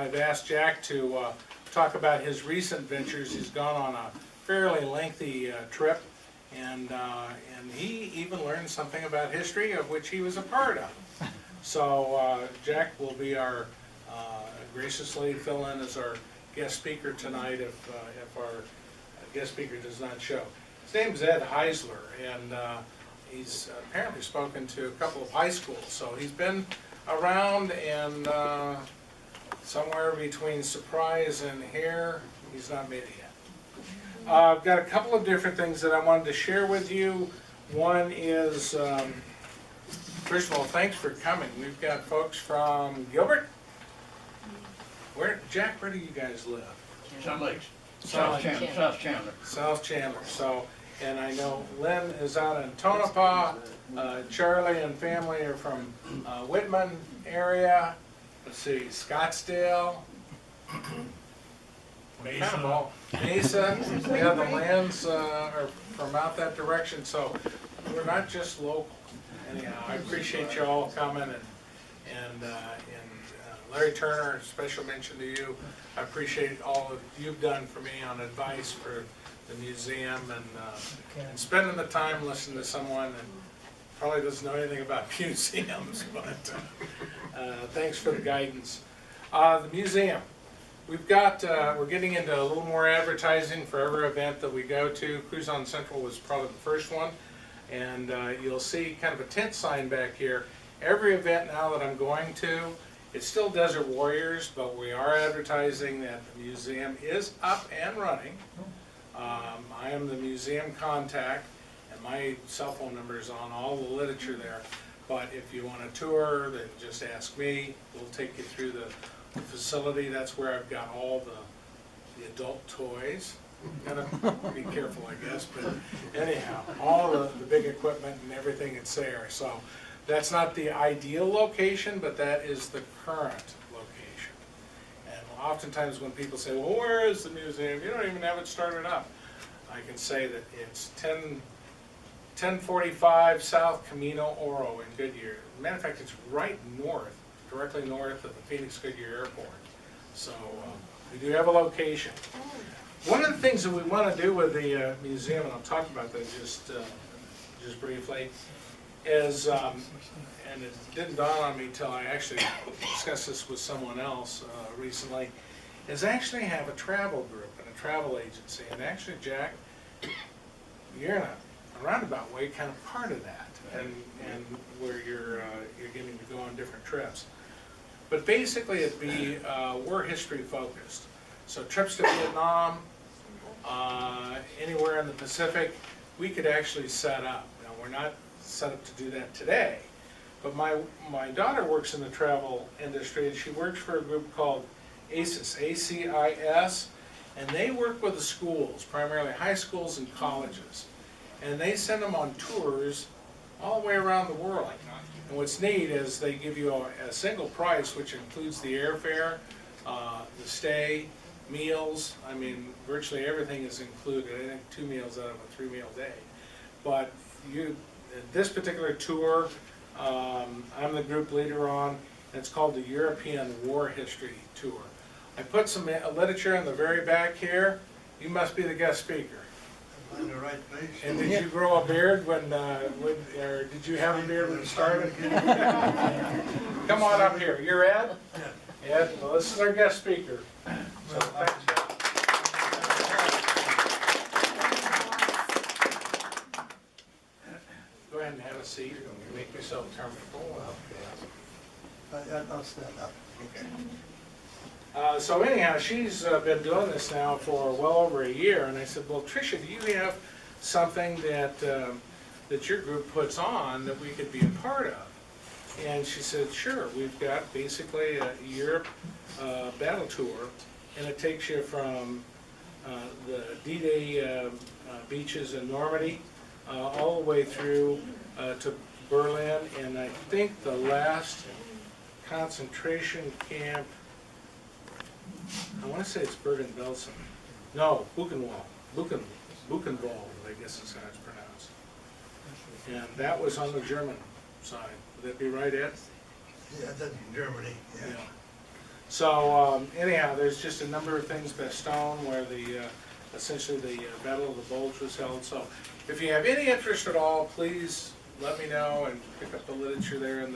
I've asked Jack to talk about his recent ventures. He's gone on a fairly lengthy trip, and he even learned something about history of which he was a part of. So Jack will be our graciously fill in as our guest speaker tonight if our guest speaker does not show. His name's Ed Heisler, and he's apparently spoken to a couple of high schools, so he's been around, and somewhere between surprise and hair, he's not made it yet. I've got a couple of different things that I wanted to share with you. One is, first of all, thanks for coming. We've got folks from Gilbert. Jack, where do you guys live? Sun Lakes. South Chandler. South Chandler. So, and I know Lynn is out in Tonopah. Charlie and family are from Whitman area. Let's see, Scottsdale. Mesa. Yeah, the lands are from out that direction. So we're not just local. Anyhow, I appreciate you all coming, and Larry Turner, special mention to you. I appreciate all that you've done for me on advice for the museum, and spending the time listening to someone that probably doesn't know anything about museums, but thanks for the guidance. The museum. We've got, we're getting into a little more advertising for every event that we go to. Cruise on Central was probably the first one, and you'll see kind of a tent sign back here. Every event now that I'm going to, it's still Desert Warriors, but we are advertising that the museum is up and running. I am the museum contact, and my cell phone number is on all the literature there. But if you want a tour, then just ask me. We'll take you through the facility. That's where I've got all the adult toys. Gotta be careful, I guess, but anyhow, all the big equipment and everything that's there. So that's not the ideal location, but that is the current location. And oftentimes when people say, well, where is the museum? You don't even have it started up. I can say that it's 1045 South Camino Oro in Goodyear. As a matter of fact, it's right north, directly north of the Phoenix Goodyear Airport. So we do have a location. One of the things that we want to do with the museum, and I'll talk about that just briefly, is, and it didn't dawn on me till I actually discussed this with someone else recently, is actually have a travel group and a travel agency. And actually, Jack, you're in a roundabout way kind of part of that, and where you're getting to go on different trips. But basically, it'd be war history focused. So trips to Vietnam, anywhere in the Pacific, we could actually set up. Now, we're not set up to do that today, but my daughter works in the travel industry, and she works for a group called ACIS, A-C-I-S, and they work with the schools, primarily high schools and colleges, and they send them on tours all the way around the world. And what's neat is they give you a single price, which includes the airfare, the stay, meals. I mean, virtually everything is included. I think 2 meals out of a 3-meal day. But this particular tour, I'm the group leader on. It's called the European War History Tour. I put some literature in the very back here. You must be the guest speaker. I'm in the right place. And did you grow a beard or did you have a beard when you started? Come on up here. You're Ed? Yeah. Ed, well, this is our guest speaker. So thanks, Ed. Go ahead and have a seat. Make yourself comfortable. I'll stand up. Okay. So anyhow, she's been doing this now for well over a year, and I said, well, Tricia, do you have something that that your group puts on that we could be a part of? And she said, sure. We've got basically a Europe battle tour, and it takes you from the D-Day beaches in Normandy all the way through to Berlin, and I think the last concentration camp, I want to say it's Bergen-Belsen. No, Buchenwald. Buchenwald, I guess is how it's pronounced. And that was on the German side. Would that be right, Ed? Yeah, that's in Germany. Yeah. So anyhow, there's just a number of things, Bastogne, where the essentially the Battle of the Bulge was held. So if you have any interest at all, please let me know and pick up the literature there in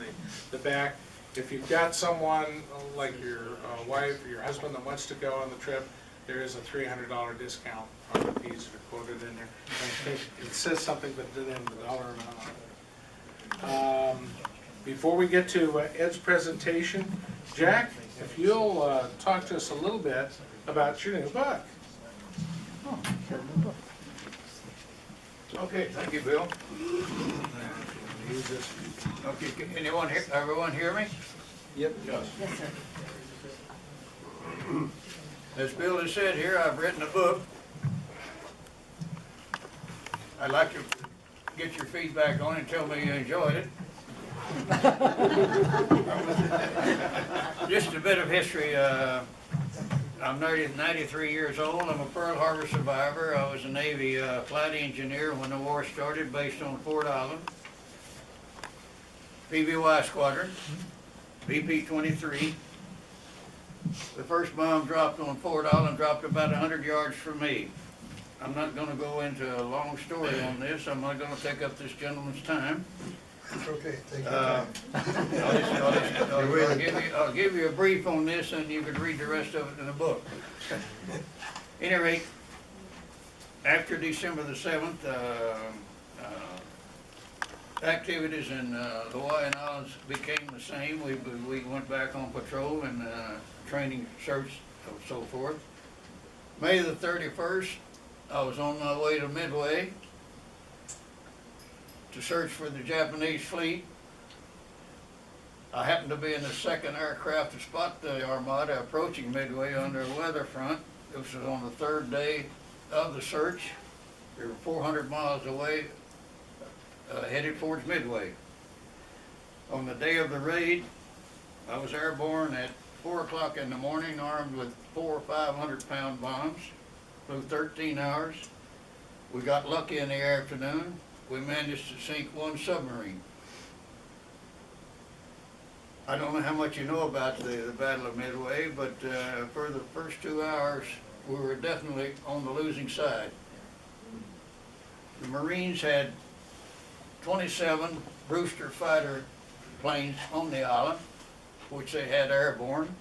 the back. If you've got someone like your wife or your husband that wants to go on the trip, there is a $300 discount on the fees that are quoted in there. I think it says something, but it didn't have the dollar amount on it. Before we get to Ed's presentation, Jack, if you'll talk to us a little bit about your new book. Okay, thank you, Bill. Use this. Okay, can everyone hear me? Yep. Yes. Yes, sir. As Bill has said here, I've written a book. I'd like to get your feedback on it and tell me you enjoyed it. Just a bit of history. I'm 93 years old. I'm a Pearl Harbor survivor. I was a Navy flight engineer when the war started, based on Fort Island. PBY Squadron, BP-23. The first bomb dropped on Fort Island, dropped about 100 yards from me. I'm not going to go into a long story on this. I'm not going to take up this gentleman's time. It's okay, take your time. I'll give you a brief on this, and you can read the rest of it in the book. At any rate, after December the 7th, activities in the Hawaiian Islands became the same. We went back on patrol and training, search, and so forth. May the 31st, I was on my way to Midway to search for the Japanese fleet. I happened to be in the second aircraft to spot the Armada approaching Midway under a weather front. This was on the third day of the search. We were 400 miles away, headed towards Midway. On the day of the raid, I was airborne at 4 o'clock in the morning, armed with 400 or 500 pound bombs. Flew 13 hours. We got lucky in the afternoon. We managed to sink one submarine. I don't know how much you know about the Battle of Midway, but for the first 2 hours, we were definitely on the losing side. The Marines had 27 Brewster fighter planes on the island, which they had airborne.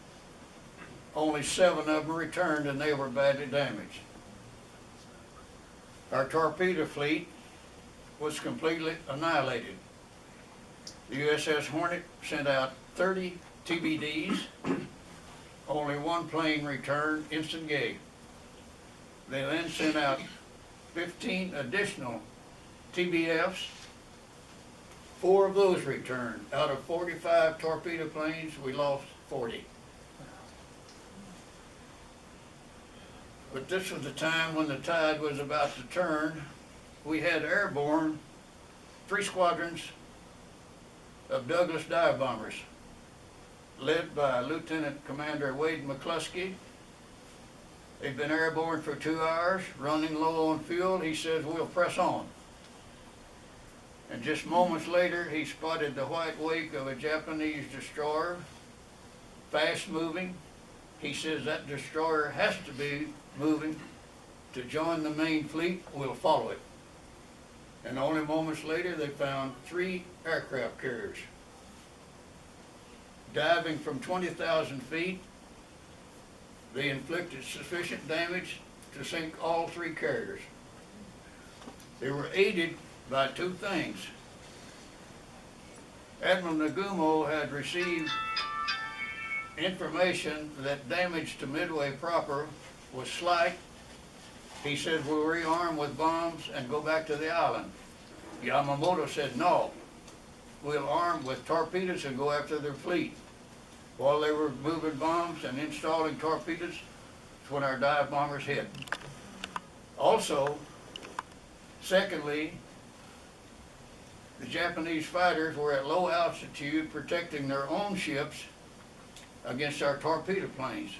Only 7 of them returned, and they were badly damaged. Our torpedo fleet was completely annihilated. The USS Hornet sent out 30 TBDs. Only 1 plane returned, instant gay. They then sent out 15 additional TBFs. 4 of those returned. Out of 45 torpedo planes, we lost 40. But this was the time when the tide was about to turn. We had airborne 3 squadrons of Douglas dive bombers, led by Lieutenant Commander Wade McCluskey. They'd been airborne for 2 hours, running low on fuel. He says, "We'll press on." And just moments later, he spotted the white wake of a Japanese destroyer, fast moving. He says, "That destroyer has to be moving to join the main fleet. We'll follow it." And only moments later, they found 3 aircraft carriers. Diving from 20,000 feet, they inflicted sufficient damage to sink all 3 carriers. They were aided by 2 things. Admiral Nagumo had received information that damage to Midway proper was slight. He said, "We'll rearm with bombs and go back to the island." Yamamoto said, "No, we'll arm with torpedoes and go after their fleet." While they were moving bombs and installing torpedoes, that's when our dive bombers hit. Also, secondly, the Japanese fighters were at low altitude protecting their own ships against our torpedo planes.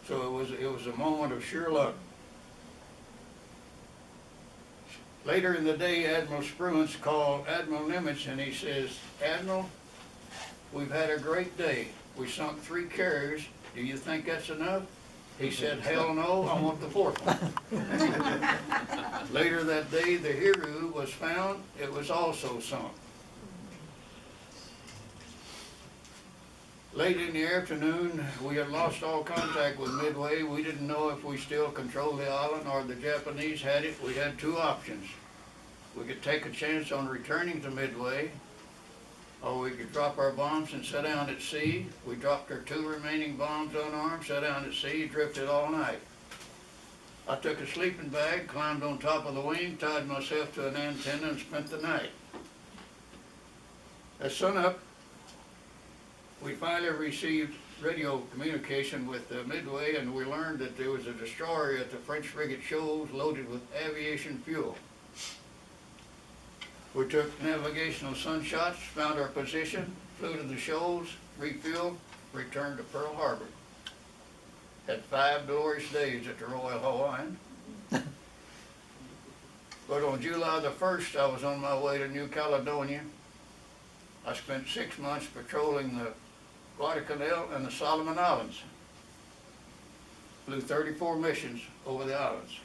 So it was a moment of sheer luck. Later in the day, Admiral Spruance called Admiral Nimitz and he says, "Admiral, we've had a great day. We sunk 3 carriers. Do you think that's enough? He said, hell no, I want the 4th one. Later that day, the Hero was found. It was also sunk. Late in the afternoon, we had lost all contact with Midway. We didn't know if we still controlled the island or the Japanese had it. We had 2 options. We could take a chance on returning to Midway, or we could drop our bombs and set down at sea. We dropped our 2 remaining bombs unarmed, set down at sea, drifted all night. I took a sleeping bag, climbed on top of the wing, tied myself to an antenna, and spent the night. At sunup, we finally received radio communication with Midway, and we learned that there was a destroyer at the French frigate Shoals loaded with aviation fuel. We took navigational sunshots, found our position, flew to the Shoals, refueled, returned to Pearl Harbor. Had 5 glorious days at the Royal Hawaiian. But on July the 1st, I was on my way to New Caledonia. I spent 6 months patrolling the Guadalcanal and the Solomon Islands. Flew 34 missions over the islands.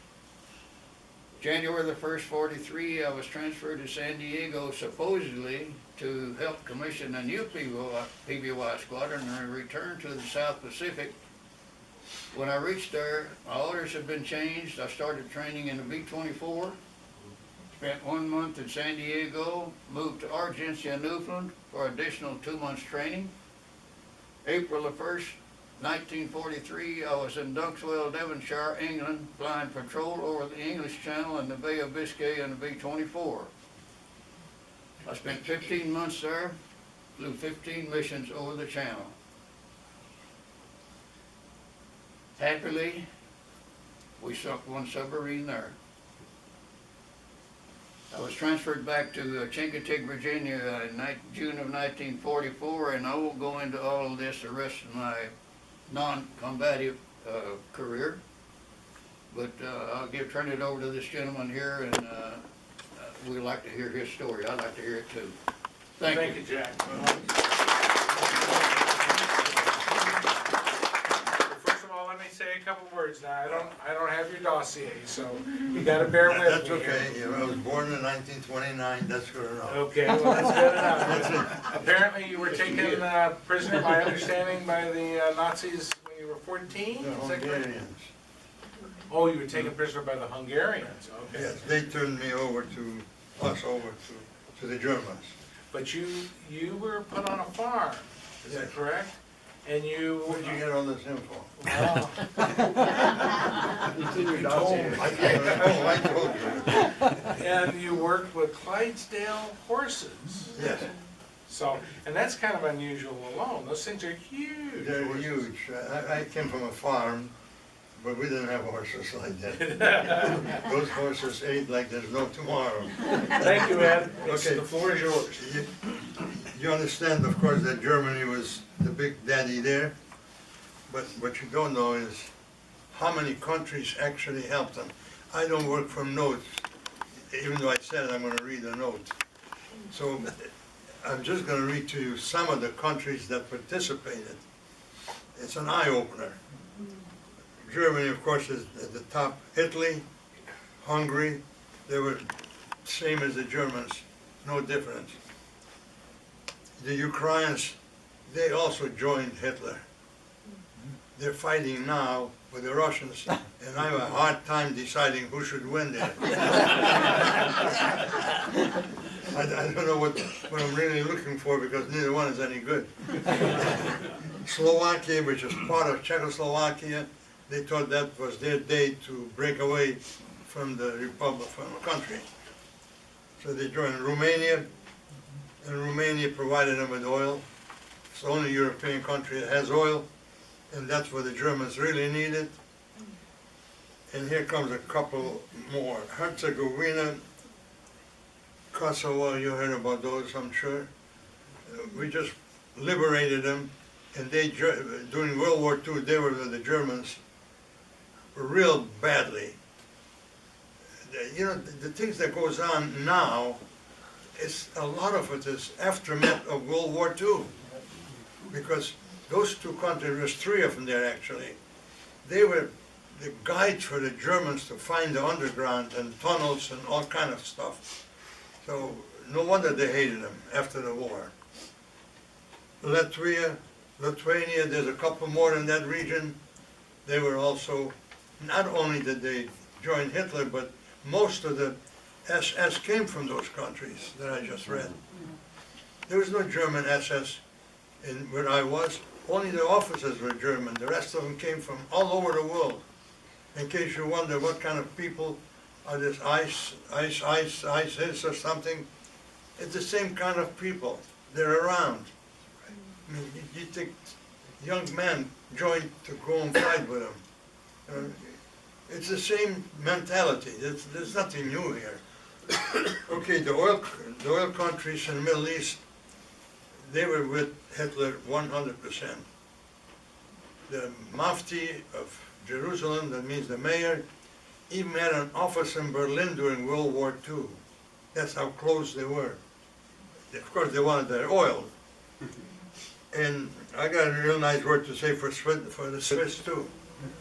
January the 1st, 43, I was transferred to San Diego supposedly to help commission a new PBY squadron and return to the South Pacific. When I reached there, my orders had been changed. I started training in the B-24, spent 1 month in San Diego, moved to Argentia, Newfoundland for additional 2 months training. April the 1st, 1943, I was in Dunkswell, Devonshire, England, flying patrol over the English Channel and the Bay of Biscay in the B-24. I spent 15 months there, flew 15 missions over the Channel. Happily, we sunk 1 submarine there. I was transferred back to Chincoteague, Virginia in June of 1944, and I won't go into all of this the rest of my non-combative career, but I'll turn it over to this gentleman here, and we'd like to hear his story. I'd like to hear it too. Thank you, Jack. First of all, let me say a couple words. Now, I don't have your dossier, so you got to bear with me. That's okay. I was born in 1929. That's good enough. Okay, well, that's good enough. Apparently, you were taken prisoner, my understanding, by the Nazis when you were 14? The Is that correct? Hungarians. Oh, you were taken prisoner by the Hungarians, okay. Yes, they turned me over to the Germans. But you were put on a farm, is that correct? And you... Where'd you get all this info? Wow. I told you. And you worked with Clydesdale horses. Yes, So, and that's kind of unusual alone. Those things are huge. they're huge. I came from a farm, but we didn't have horses like that. Those horses ate like there's no tomorrow. Thank you, Ed. Okay. The floor is yours. You understand, of course, that Germany was the big daddy there, but what you don't know is how many countries actually helped them. I don't work from notes, even though I said I'm going to read a note. So I'm just going to read to you some of the countries that participated. It's an eye-opener. Germany, of course, is at the top. Italy, Hungary, they were same as the Germans, no difference. The Ukrainians, they also joined Hitler. They're fighting now with the Russians, and I have a hard time deciding who should win there. I don't know what I'm really looking for, because neither one is any good. Slovakia, which is part of Czechoslovakia, they thought that was their day to break away from the republic, from the country. So they joined Romania, and Romania provided them with oil. It's the only European country that has oil, and that's what the Germans really needed. And here comes a couple more. Herzegovina, Kosovo, you heard about those, I'm sure. We just liberated them, and they, during World War II, they were the Germans real badly. You know, the things that goes on now, a lot of it is aftermath of World War II. because those two countries, there's three of them there actually, they were the guides for the Germans to find the underground and tunnels and all kind of stuff. So no wonder they hated them after the war. Lithuania, there's a couple more in that region. They were also, not only did they join Hitler, but most of the SS came from those countries that I just read. There was no German SS in where I was. Only the officers were German. The rest of them came from all over the world. In case you wonder what kind of people are this ISIS or something, it's the same kind of people. They're around. I mean, you think young men joined to go and fight with them. It's the same mentality. There's nothing new here. Okay, the oil countries in the Middle East, they were with Hitler 100%. The Mufti of Jerusalem, that means the mayor, even had an office in Berlin during World War II. That's how close they were. Of course, they wanted their oil. And I got a real nice word to say for the Swiss too,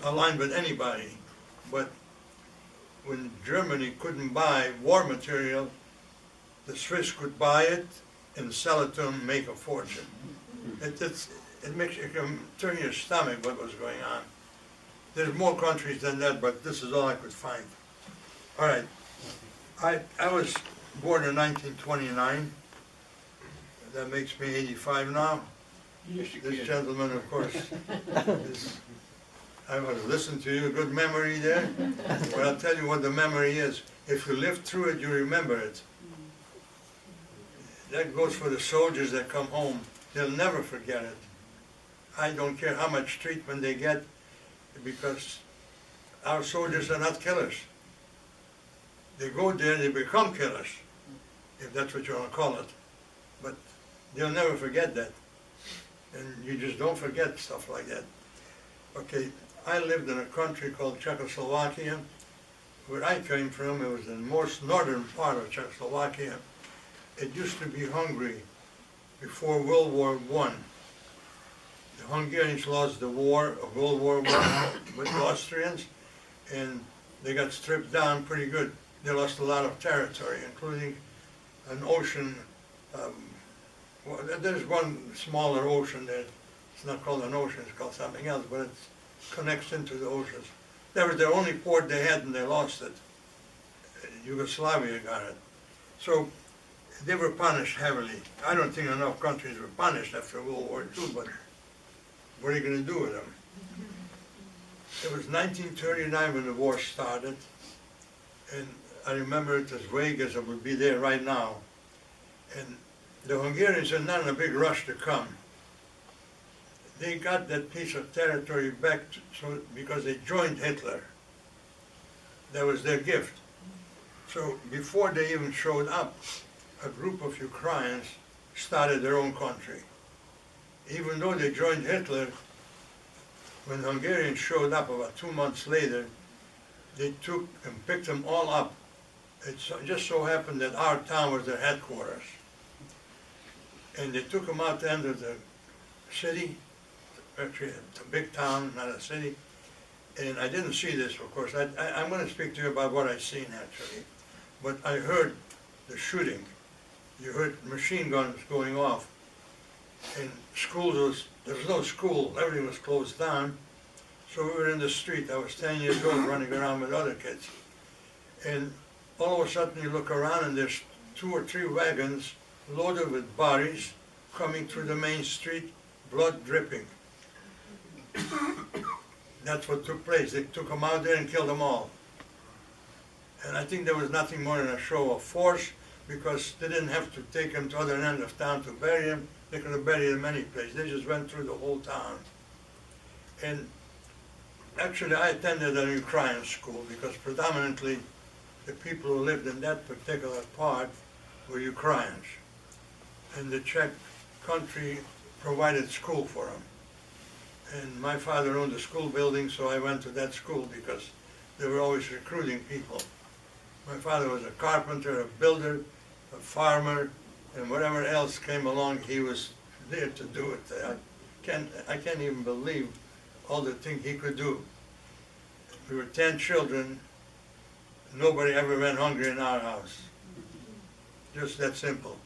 aligned with anybody. But when Germany couldn't buy war material, the Swiss could buy it and sell it to them and make a fortune. It makes you can turn your stomach what was going on. There's more countries than that, but this is all I could find. All right, I was born in 1929. That makes me 85 now. This gentleman, of course, I was listening to you, good memory there. But I'll tell you what the memory is. If you live through it, you remember it. That goes for the soldiers that come home. They'll never forget it. I don't care how much treatment they get, because our soldiers are not killers. They go there, they become killers, if that's what you want to call it. But they'll never forget that. And you just don't forget stuff like that. Okay, I lived in a country called Czechoslovakia. Where I came from, it was the most northern part of Czechoslovakia. It used to be Hungary before World War I. The Hungarians lost the war of World War I with the Austrians, and they got stripped down pretty good. They lost a lot of territory, including an ocean. Well, there's one smaller ocean there. It's not called an ocean, it's called something else, but it connects into the oceans. That was the only port they had, and they lost it. Yugoslavia got it. So they were punished heavily. I don't think enough countries were punished after World War II, but what are you going to do with them? It was 1939 when the war started, and I remember it as vague as it would be there right now. And the Hungarians are not in a big rush to come. They got that piece of territory back because they joined Hitler. That was their gift. So before they even showed up, a group of Ukrainians started their own country. Even though they joined Hitler, when the Hungarians showed up about 2 months later, they took and picked them all up. It just so happened that our town was their headquarters. And they took them out to enter the city, actually it's a big town, not a city. And I didn't see this, of course. I'm going to speak to you about what I've seen, actually. But I heard the shooting. You heard machine guns going off. And there was no school, everything was closed down. So we were in the street. I was 10 years old running around with other kids. And all of a sudden you look around and there's 2 or 3 wagons loaded with bodies coming through the main street, blood dripping. That's what took place. They took them out there and killed them all. And I think there was nothing more than a show of force, because they didn't have to take them to the other end of town to bury them. They could have buried them any place. They just went through the whole town. And actually I attended a Ukrainian school, because predominantly the people who lived in that particular part were Ukrainians. And the Czech country provided school for them. And my father owned a school building, so I went to that school because they were always recruiting people. My father was a carpenter, a builder, a farmer, and whatever else came along, he was there to do it. I can't even believe all the things he could do. We were 10 children, nobody ever went hungry in our house. Just that simple.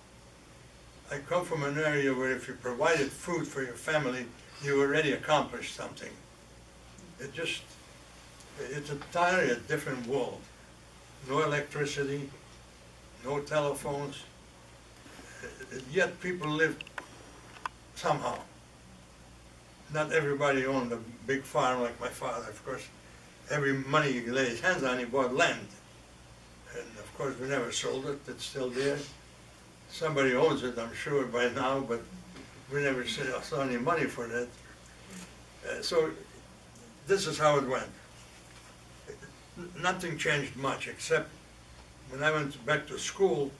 I come from an area where if you provided food for your family, you already accomplished something. It's entirely a different world. No electricity, no telephones, yet people lived somehow. Not everybody owned a big farm like my father. Of course, every money he laid his hands on, he bought land. And of course, we never sold it, it's still there. Somebody owns it, I'm sure, by now, but we never saw any money for that. So this is how it went. Nothing changed much, except when I went back to school,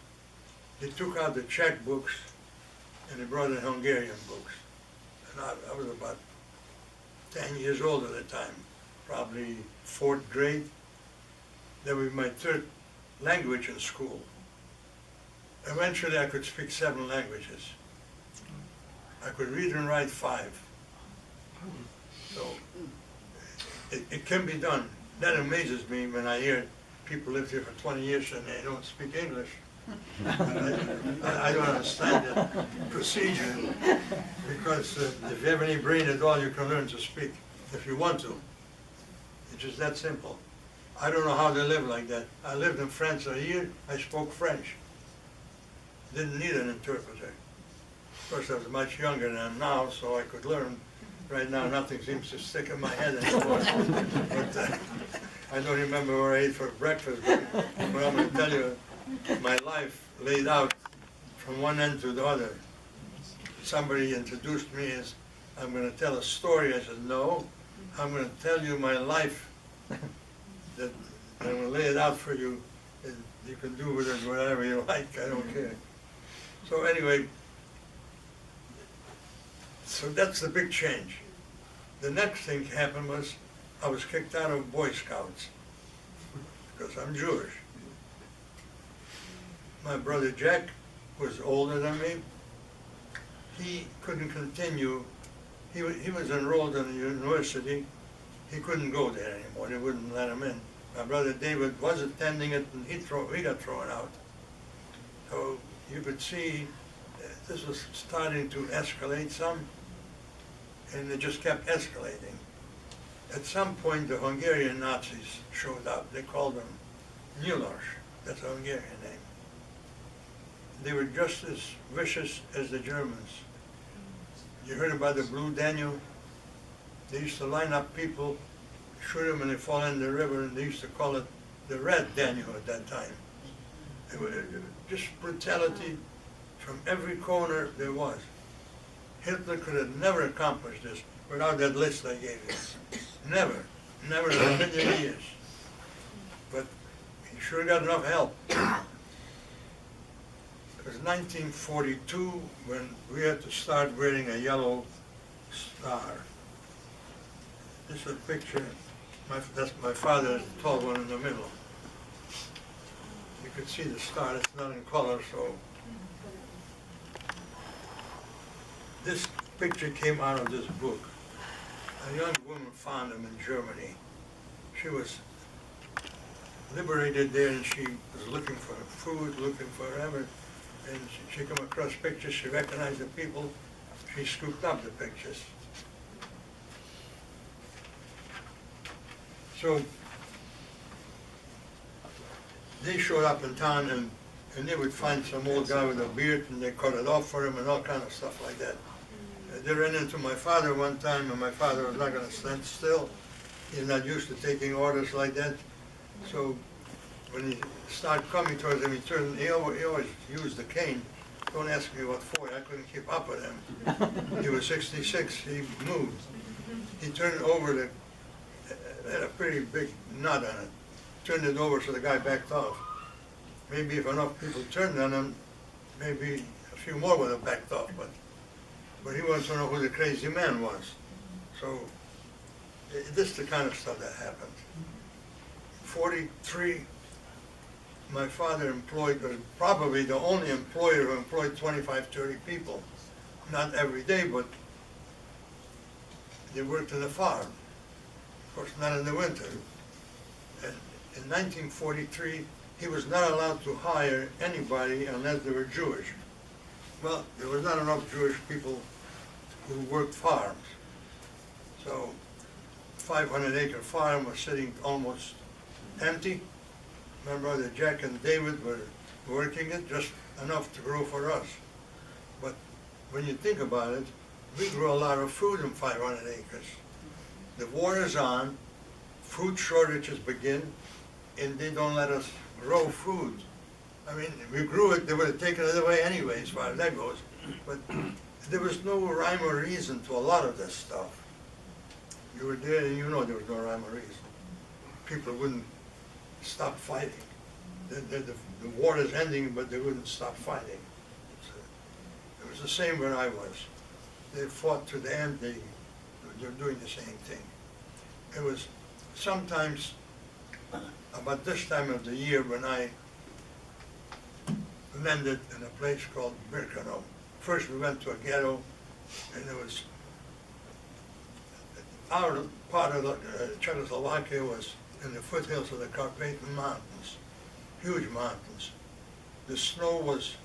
they took out the Czech books and they brought in Hungarian books. And I was about 10 years old at the time, probably 4th grade. That was my 3rd language in school. Eventually I could speak 7 languages. I could read and write 5. So it can be done. That amazes me when I hear people live here for 20 years and they don't speak English. I don't understand the procedure, because if you have any brain at all, you can learn to speak if you want to. It's just that simple. I don't know how they live like that. I lived in France a year, I spoke French. Didn't need an interpreter. Of course, I was much younger than I am now, so I could learn. Right now, nothing seems to stick in my head anymore. But I don't remember what I ate for breakfast, but I'm going to tell you, my life laid out from one end to the other. Somebody introduced me as, I'm going to tell a story. I said, no, I'm going to tell you my life, that I'm going to lay it out for you, and you can do with it whatever you like, I don't care. So anyway, so that's the big change. The next thing happened was I was kicked out of Boy Scouts because I'm Jewish. My brother Jack was older than me. He couldn't continue. He was enrolled in the university. He couldn't go there anymore. They wouldn't let him in. My brother David was attending it, and he got thrown out. So you could see this was starting to escalate some, and it just kept escalating. At some point, the Hungarian Nazis showed up. They called them Mullers. That's a Hungarian name. They were just as vicious as the Germans. You heard about the Blue Danube? They used to line up people, shoot them, and they fall in the river, and they used to call it the Red Danube at that time. It was just brutality from every corner there was. Hitler could have never accomplished this without that list I gave you. Never. Never in a million years. But he sure got enough help. It was 1942 when we had to start wearing a yellow star. This is a picture. That's my father, the tall one in the middle. You could see the star. It's not in color, so. This picture came out of this book. A young woman found him in Germany. She was liberated there, and she was looking for food, looking for whatever. And she came across pictures, she recognized the people, she scooped up the pictures. So they showed up in town, and they would find some old guy with a beard, and they cut it off for him and all kind of stuff like that. They ran into my father one time, and my father was not going to stand still. He's not used to taking orders like that. So when he started coming towards him, he always used the cane. Don't ask me what for, I couldn't keep up with him. He was 66, he moved. He turned over had a pretty big knot on it. Turned it over so the guy backed off. Maybe if enough people turned on him, maybe a few more would have backed off, but he wanted to know who the crazy man was. So this is the kind of stuff that happened. 43, my father was probably the only employer who employed 25, 30 people. Not every day, but they worked in the farm. Of course, not in the winter. And in 1943, he was not allowed to hire anybody unless they were Jewish. Well, there was not enough Jewish people who worked farms. So 500-acre farm was sitting almost empty. My brother Jack and David were working it, just enough to grow for us. But when you think about it, we grow a lot of food in 500 acres. The war is on, food shortages begin, and they don't let us grow food. I mean, if we grew it, they would have taken it away anyway, as far as that goes. But there was no rhyme or reason to a lot of this stuff. You were there and you know there was no rhyme or reason. People wouldn't stop fighting. The war is ending, but they wouldn't stop fighting. It was the same where I was. They fought to the end, they're doing the same thing. It was sometimes about this time of the year when I landed in a place called Birkenau. First we went to a ghetto, and it was, our part of Czechoslovakia was in the foothills of the Carpathian Mountains, huge mountains. The snow was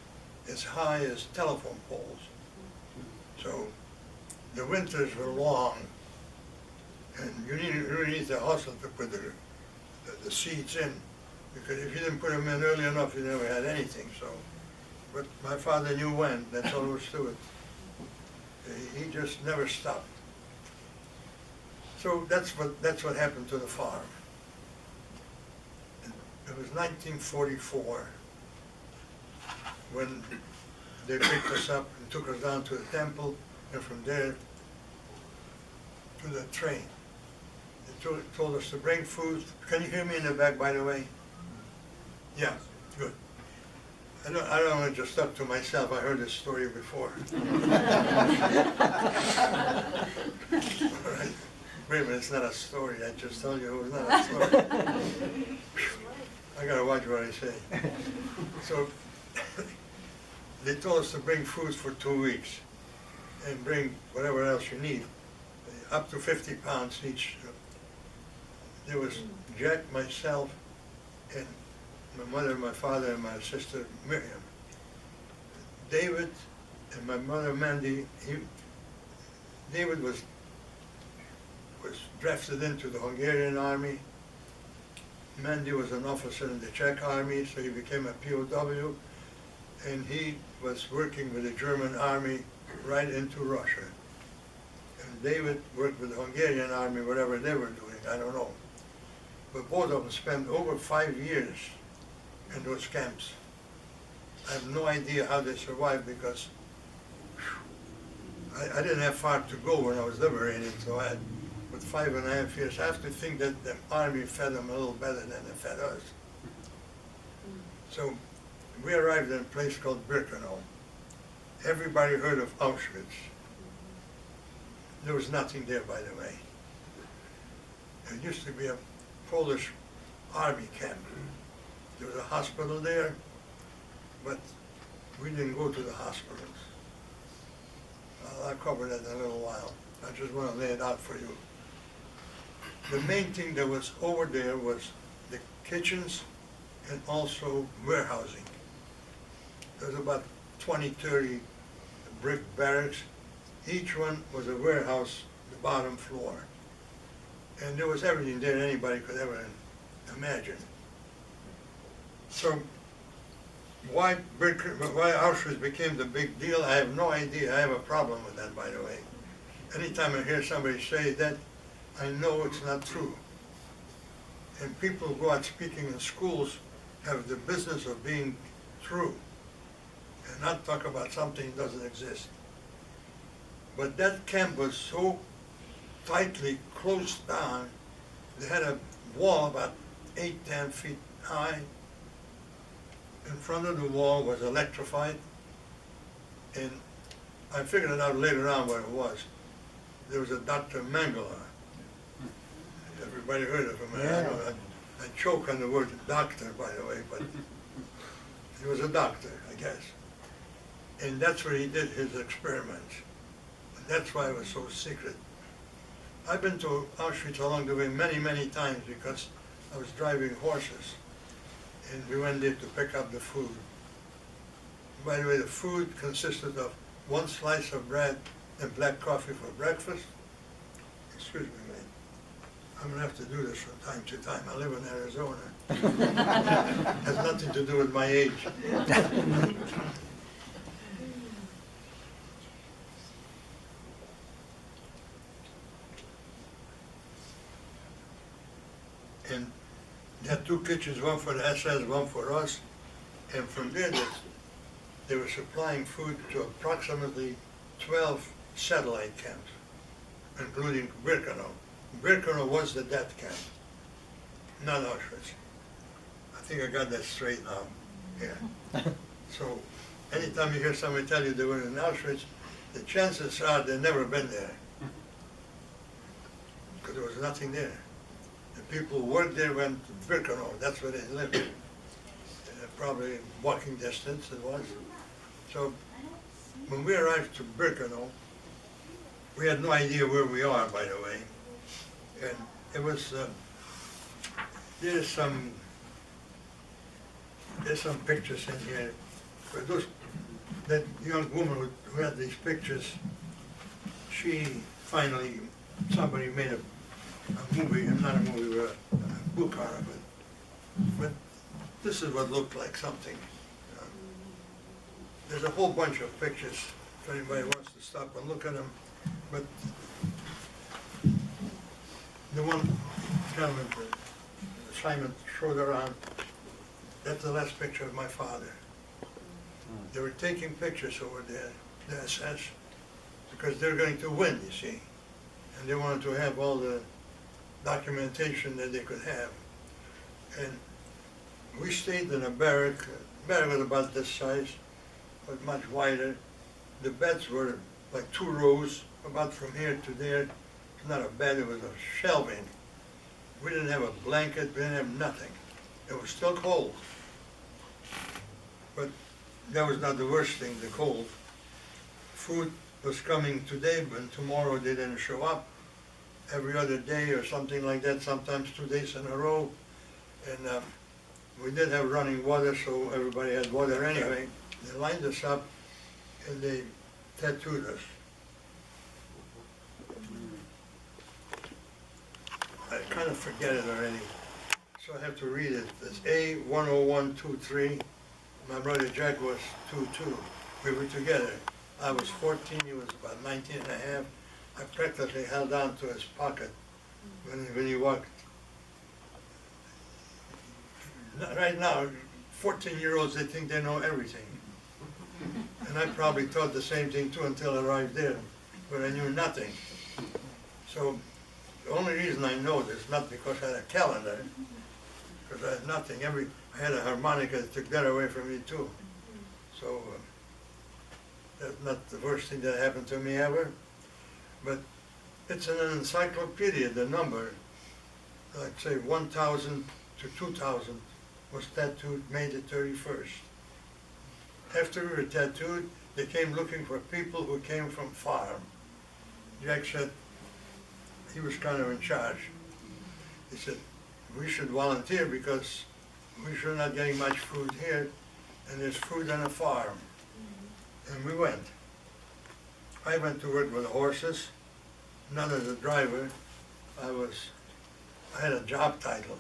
as high as telephone poles. So the winters were long, and you really need to hustle to put the seeds in, because if you didn't put them in early enough, you never had anything. So, but my father knew when. That's all there was to it. He just never stopped. So that's what happened to the farm. It was 1944 when they picked us up and took us down to the temple, and from there to the train. They told us to bring food. Can you hear me in the back, by the way? Yeah, good. I don't want to just talk to myself. I heard this story before. All right. Wait a minute, it's not a story. I just told you it was not a story. I gotta watch what I say. So they told us to bring food for 2 weeks and bring whatever else you need, up to 50 pounds each. There was Jack, myself, and my mother, my father, and my sister Miriam. David and my mother Mandy, David was drafted into the Hungarian army. Mandy was an officer in the Czech army, so he became a POW, and he was working with the German army right into Russia. And David worked with the Hungarian army, whatever they were doing, I don't know. But both of them spent over 5 years in those camps. I have no idea how they survived, because I didn't have far to go when I was liberated, so I had, with 5.5 years, I have to think that the army fed them a little better than they fed us. So we arrived in a place called Birkenau. Everybody heard of Auschwitz. There was nothing there, by the way. It used to be a Polish army camp. There was a hospital there, but we didn't go to the hospitals. I'll cover that in a little while. I just want to lay it out for you. The main thing that was over there was the kitchens and also warehousing. There was about 20, 30 brick barracks. Each one was a warehouse, the bottom floor. And there was everything there anybody could ever imagine. So why Auschwitz became the big deal, I have no idea. I have a problem with that, by the way. Anytime I hear somebody say that, I know it's not true. And people who go out speaking in schools have the business of being true and not talk about something that doesn't exist. But that camp was so tightly closed down, they had a wall about 8, 10 feet high. In front of the wall was electrified, and I figured it out later on what it was. There was a Dr. Mengele. Everybody heard of him. Yeah. I choke on the word doctor, by the way, but he was a doctor, I guess. And that's where he did his experiments. And that's why it was so secret. I've been to Auschwitz along the way many, many times because I was driving horses. And we went there to pick up the food. By the way, the food consisted of one slice of bread and black coffee for breakfast. Excuse me, man. I'm gonna have to do this from time to time. I live in Arizona. Has nothing to do with my age. And they had two kitchens, one for the SS, one for us. And from there, they were supplying food to approximately 12 satellite camps, including Birkenau. Birkenau was the death camp, not Auschwitz. I think I got that straight now. Yeah. So anytime you hear somebody tell you they were in Auschwitz, the chances are they've never been there, because there was nothing there. The people who worked there went to Birkenau, that's where they lived. Probably walking distance it was. So when we arrived to Birkenau, we had no idea where we are, by the way. And it was, there's some pictures in here. But that young woman who had these pictures, she finally, somebody made a movie, not a movie, but a book out of it. But this is what looked like something. There's a whole bunch of pictures, if anybody wants to stop and look at them. But the one gentleman, Simon, showed around, that's the last picture of my father. They were taking pictures over there, the SS, because they're going to win, you see. And they wanted to have all the documentation that they could have. And we stayed in a barrack. Barrack was about this size, but much wider. The beds were like 2 rows, about from here to there. It's not a bed, it was a shelving. We didn't have a blanket, we didn't have nothing. It was still cold. But that was not the worst thing, the cold. Food was coming today, but tomorrow they didn't show up. Every other day or something like that, sometimes 2 days in a row. And we did have running water, so everybody had water anyway. They lined us up and they tattooed us. I kind of forget it already, so I have to read it. It's A10123. My brother Jack was 22. We were together. I was 14, he was about 19 and a half. I practically held on to his pocket when he walked. Right now, 14-year-olds, they think they know everything. And I probably thought the same thing too until I arrived there, but I knew nothing. So the only reason I know this, not because I had a calendar, because I had nothing. I had a harmonica that took that away from me too. So that's not the worst thing that happened to me ever. But it's in an encyclopedia, the number, like say 1,000 to 2,000 was tattooed May the 31st. After we were tattooed, they came looking for people who came from farm. Jack said, he was kind of in charge. He said, we should volunteer because we should not getting much food here, and there's food on a farm. And we went. I went to work with horses, not as a driver. I had a job title,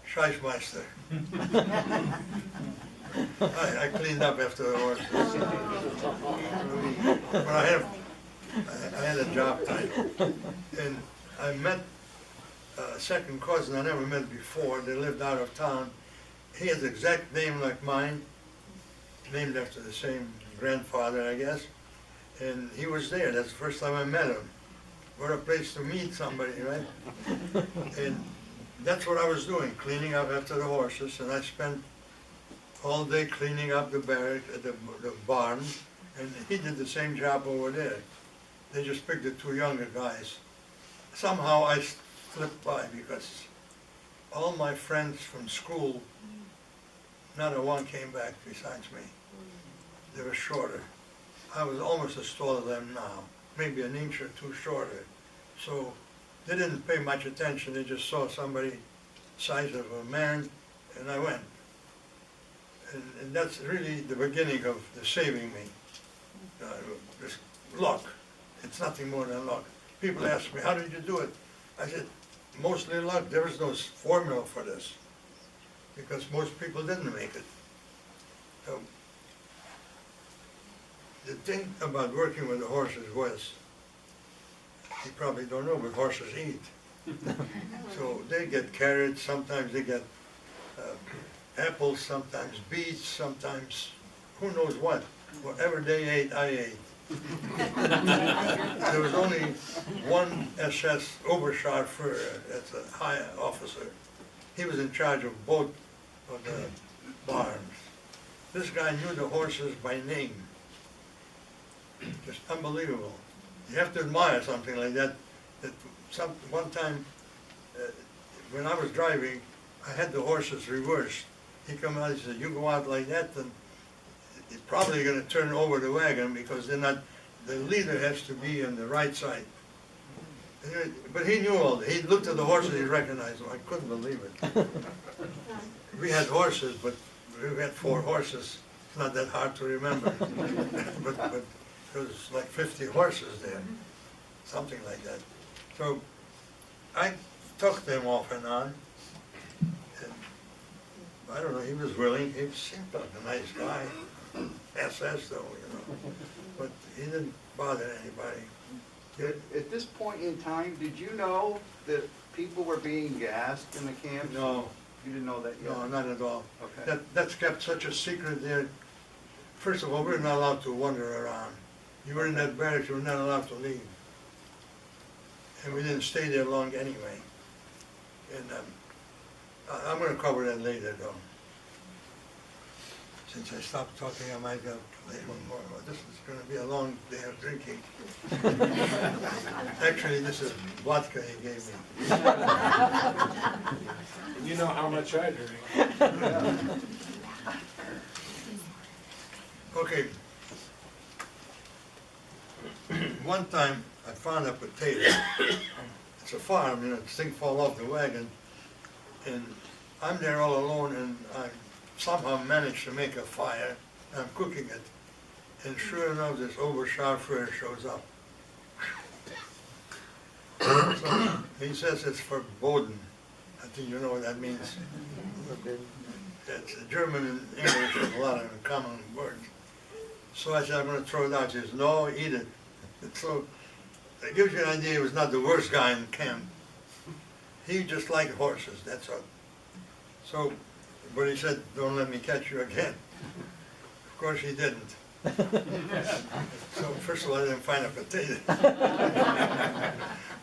Scheißmeister. I cleaned up after the horses. But I had a job title. And I met a second cousin I never met before. They lived out of town. He has the exact name like mine, named after the same grandfather, I guess. And he was there. That's the first time I met him. What a place to meet somebody, right? And that's what I was doing, cleaning up after the horses. And I spent all day cleaning up the barrack, the barn, and he did the same job over there. They just picked the 2 younger guys. Somehow I slipped by because all my friends from school, not a one came back besides me. They were shorter. I was almost as tall as I am now, maybe an inch or 2 shorter. So they didn't pay much attention, they just saw somebody size of a man, and I went. And that's really the beginning of the saving me. Just luck. It's nothing more than luck. People ask me, how did you do it? I said, mostly luck. There is no formula for this, because most people didn't make it. So, the thing about working with the horses was, you probably don't know, but horses eat. So they get carrots, sometimes they get apples, sometimes beets, sometimes who knows what. Whatever they ate, I ate. There was only one SS Oberscharführer, that's a high officer. He was in charge of both of the barns. This guy knew the horses by name. Just unbelievable. You have to admire something like that. One time, when I was driving, I had the horses reversed. He come out, he said, you go out like that, then you're probably going to turn over the wagon, because they're not, the leader has to be on the right side. But he knew all that. He looked at the horses, he recognized them. I couldn't believe it. We had horses, but we had 4 horses. It's not that hard to remember. but there was like 50 horses there, something like that. So I took them off and on. And I don't know, he was willing. He seemed like a nice guy. SS though, you know. But he didn't bother anybody. At this point in time, did you know that people were being gassed in the camps? No, You didn't know that yet? no, not at all. Okay. That's kept such a secret there. First of all, we're not allowed to wander around. You were in that barracks, you were not allowed to leave. And we didn't stay there long anyway. And I'm going to cover that later, though. Since I stopped talking, I might go play one more. Well, this is going to be a long day of drinking. Actually, this is vodka he gave me. And you know how much I drink. Okay. One time, I found a potato. It's a farm, you know, this thing fall off the wagon. And I'm there all alone, and I somehow managed to make a fire. I'm cooking it. And sure enough, this Oberscharführer shows up. So he says it's forbidden. I think you know what that means. It's German and English have a lot of common words. So I said, I'm going to throw it out. He says, no, eat it. And so it gives you an idea, he was not the worst guy in camp. He just liked horses, that's all. So, but he said, don't let me catch you again. Of course he didn't. So first of all, I didn't find a potato.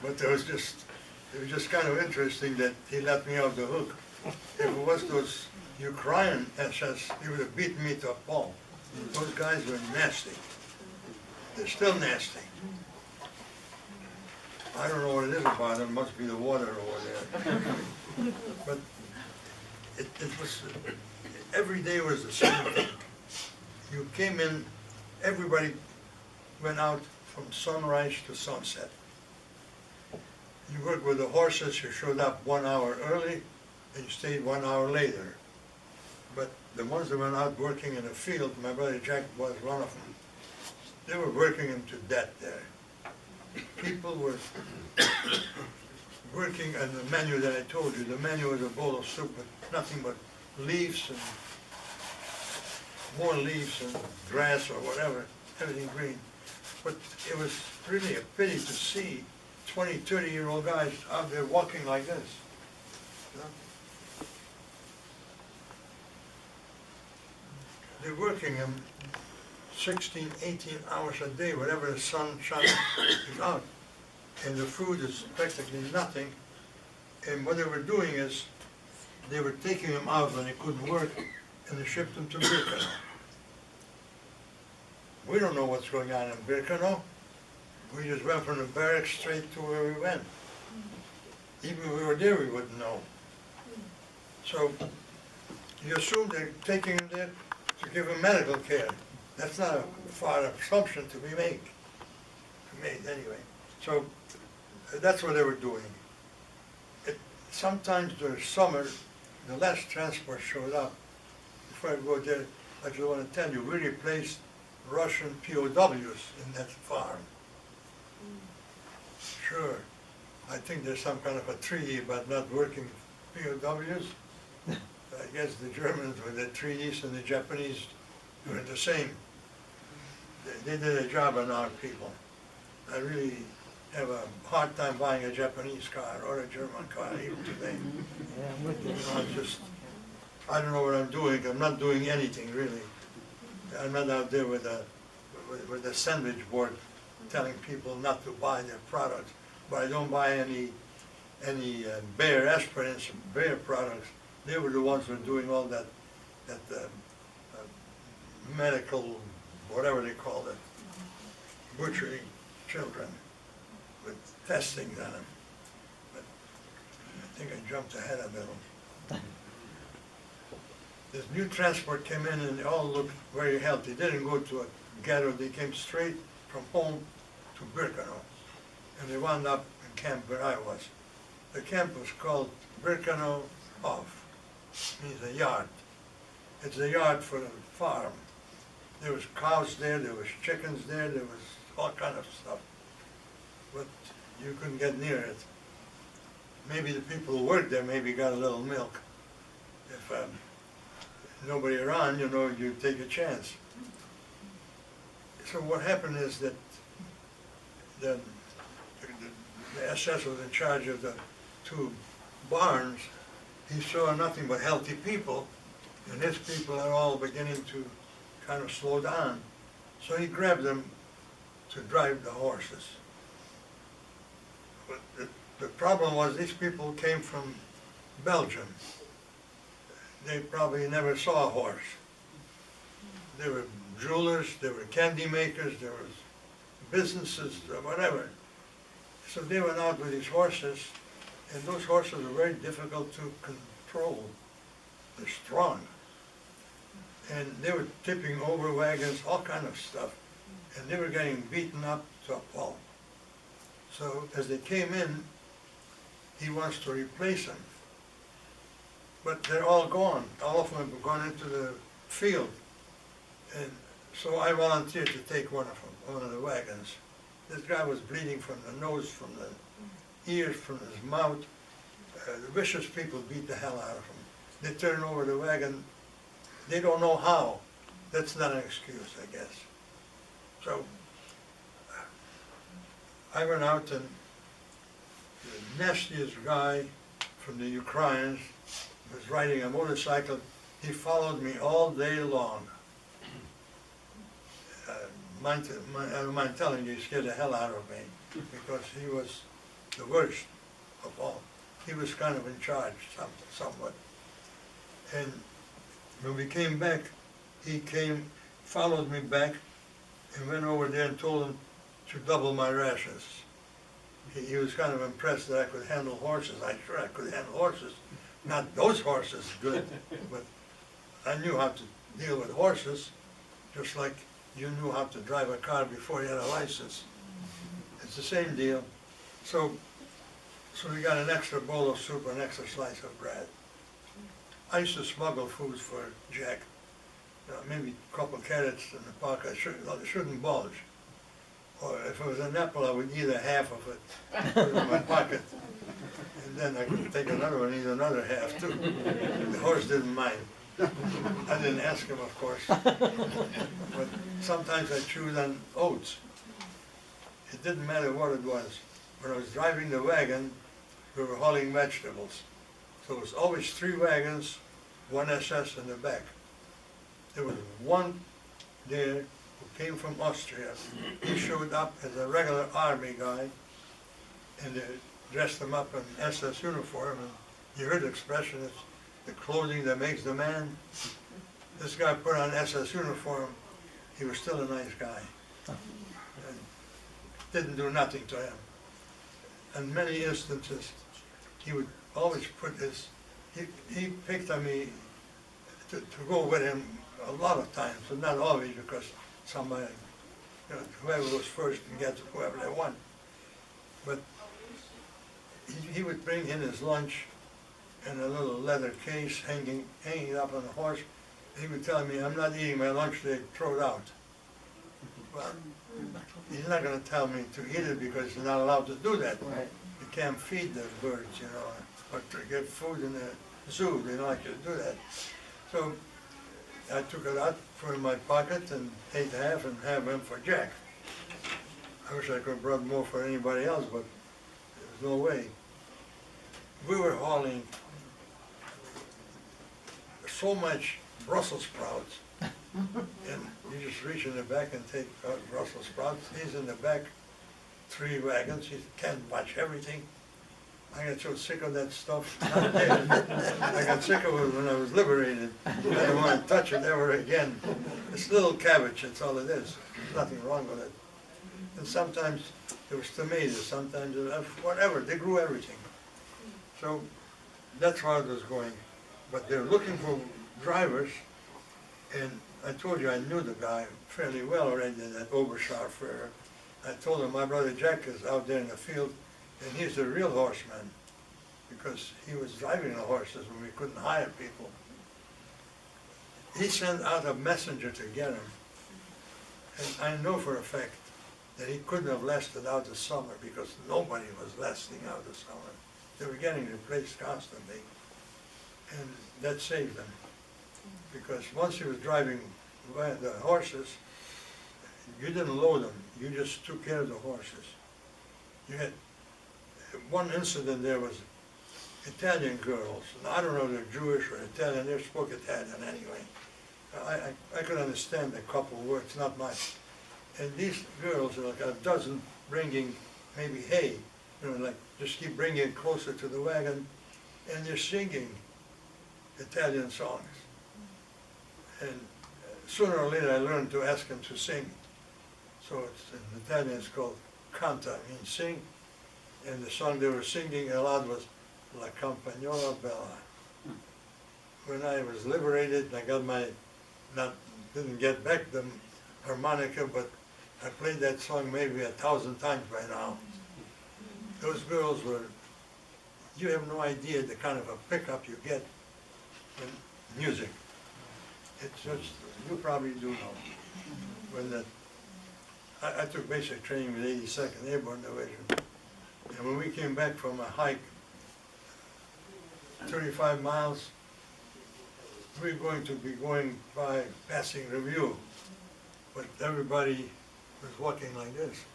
But it was just kind of interesting that he let me off the hook. If it was those Ukrainian SS, he would have beaten me to a pulp. Those guys were nasty. They're still nasty. I don't know what it is about them, it must be the water over there. But it was, every day was the same thing. You came in, everybody went out from sunrise to sunset. You worked with the horses, you showed up 1 hour early, and you stayed 1 hour later. But the ones that went out working in the field, my brother Jack was one of them, they were working them to death there. People were working on the menu that I told you. The menu was a bowl of soup with nothing but leaves and more leaves and grass or whatever, everything green. But it was really a pity to see 20, 30-year-old guys out there walking like this. You know? They're working them 16, 18 hours a day, whatever the sun shines is out. And the food is practically nothing. And what they were doing is, they were taking them out when they couldn't work, and they shipped them to Birkenau. We don't know what's going on in Birkenau. We just went from the barracks straight to where we went. Even if we were there, we wouldn't know. So, you assume they're taking them there to give them medical care. That's not a far assumption to be made. Anyway. So That's what they were doing. Sometimes during summer, the last transport showed up. Before I go there, I just want to tell you, we replaced Russian POWs in that farm. Sure, I think there's some kind of a treaty about not working POWs. I guess the Germans with the treaties and the Japanese were the same. They did a job on our people. I really have a hard time buying a Japanese car or a German car even today. I don't know what I'm doing. I'm not doing anything really. I'm not out there with a sandwich board telling people not to buy their products. But I don't buy any Bayer aspirins, Bayer products. They were the ones who were doing all that medical, whatever they call it, butchering children with testing on them. But I think I jumped ahead a little. This new transport came in and they all looked very healthy. They didn't go to a ghetto, they came straight from home to Birkenau. And they wound up in camp where I was. The camp was called Birkenau Hof, means a yard. It's a yard for the farm. There was cows there, there was chickens there, there was all kind of stuff. But you couldn't get near it. Maybe the people who worked there maybe got a little milk. If nobody around, you know, you take a chance. So what happened is that the SS was in charge of the two barns. He saw nothing but healthy people, and his people are all beginning to kind of slow down. So he grabbed them to drive the horses. But the problem was these people came from Belgium. They probably never saw a horse. They were jewelers, they were candy makers, there was businesses, whatever. So they went out with these horses, and those horses are very difficult to control. They're strong. And they were tipping over wagons, all kind of stuff. And they were getting beaten up to a pulp. So as they came in, he wants to replace them. But they're all gone. All of them have gone into the field. And so I volunteered to take one of the wagons. This guy was bleeding from the nose, from the ears, from his mouth. The vicious people beat the hell out of him. They turn over the wagon. They don't know how. That's not an excuse, I guess. So I went out, and the nastiest guy from the Ukrainians was riding a motorcycle. He followed me all day long. I don't mind telling you, he scared the hell out of me because he was the worst of all. He was kind of in charge somewhat. And when we came back, he followed me back and went over there and told him to double my rations. He was kind of impressed that I could handle horses. I'm sure I could handle horses. Not those horses good, but I knew how to deal with horses, just like you knew how to drive a car before you had a license. It's the same deal. So we got an extra bowl of soup, an extra slice of bread. I used to smuggle foods for Jack. Maybe a couple carrots in the pocket. It shouldn't bulge. Or if it was an apple, I would eat a half of it, put it in my pocket. And then I could take another one and eat another half too. The horse didn't mind. I didn't ask him, of course. But sometimes I chewed on oats. It didn't matter what it was. When I was driving the wagon, we were hauling vegetables. So it was always 3 wagons, 1 SS in the back. There was one there who came from Austria. He showed up as a regular army guy, and they dressed him up in SS uniform. And you heard the expression, it's the clothing that makes the man. This guy put on SS uniform, he was still a nice guy. And didn't do nothing to him. In many instances, he would always put his, he picked on me to go with him a lot of times, but not always, because somebody, whoever was first can get to whoever they want. But he would bring in his lunch in a little leather case hanging up on the horse. He would tell me, I'm not eating my lunch today, throw it out. Well, he's not gonna tell me to eat it because he's not allowed to do that. Right. You can't feed the birds, you know, or to get food in the zoo, they don't like you to do that. So I took it out from my pocket and ate half and half went for Jack. I wish I could have brought more for anybody else, but there's no way. We were hauling so much Brussels sprouts. And you just reach in the back and take out Brussels sprouts. He's in the back, 3 wagons. He can't watch everything. I got so sick of that stuff. I got sick of it when I was liberated. I didn't want to touch it ever again. It's little cabbage, that's all it is. There's nothing wrong with it. And sometimes there was tomatoes, sometimes it was whatever. They grew everything. So that's how it was going. But they're looking for drivers, and I told you I knew the guy fairly well already, that Oberscharfer. I told him my brother Jack is out there in the field, and he's the real horseman, because he was driving the horses when we couldn't hire people. He sent out a messenger to get him, and I know for a fact that he couldn't have lasted out the summer, because nobody was lasting out the summer. They were getting replaced constantly, and that saved them. Because once he was driving the horses, you didn't load them, you just took care of the horses. You had one incident, there was Italian girls, and I don't know if they're Jewish or Italian, they spoke Italian anyway. I could understand a couple words, not much. And these girls, like a dozen, bringing maybe hay, you know, like just keep bringing it closer to the wagon, and they're singing Italian songs. And sooner or later I learned to ask them to sing. So it's, in Italian it's called canta, means sing. And the song they were singing aloud was La Campagnola Bella. When I was liberated, I got my, didn't get back the harmonica, but I played that song maybe 1,000 times by now. Those girls were, you have no idea the kind of a pickup you get in music. It's just, you probably do know. When I took basic training with 82nd Airborne Division, and when we came back from a hike, 35 miles, we were going to be going by passing review, but everybody was walking like this,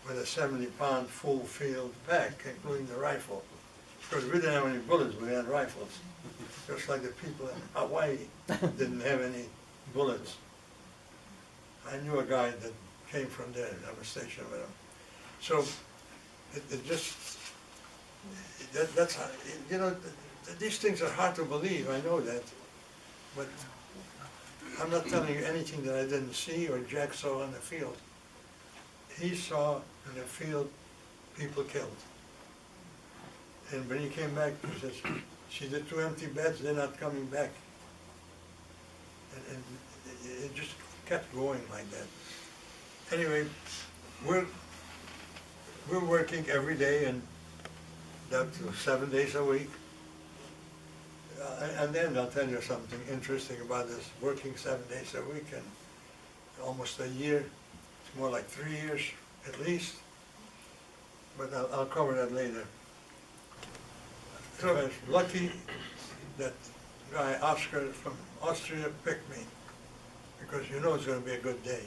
with a 70-pound full field pack, including the rifle. Because we didn't have any bullets, we had rifles. Just like the people in Hawaii didn't have any bullets. I knew a guy that came from there, I was stationed with him. So, it just, that's how, you know, these things are hard to believe, I know that. But I'm not telling you anything that I didn't see or Jack saw in the field. He saw in the field people killed. And when he came back, he says, see the 2 empty beds, they're not coming back. And it just kept going like that. Anyway, we're working every day, and that's 7 days a week. And then I'll tell you something interesting about this, working 7 days a week and almost a year. It's more like 3 years at least, but I'll cover that later. So I was lucky that guy Oscar from Austria picked me, because you know it's going to be a good day.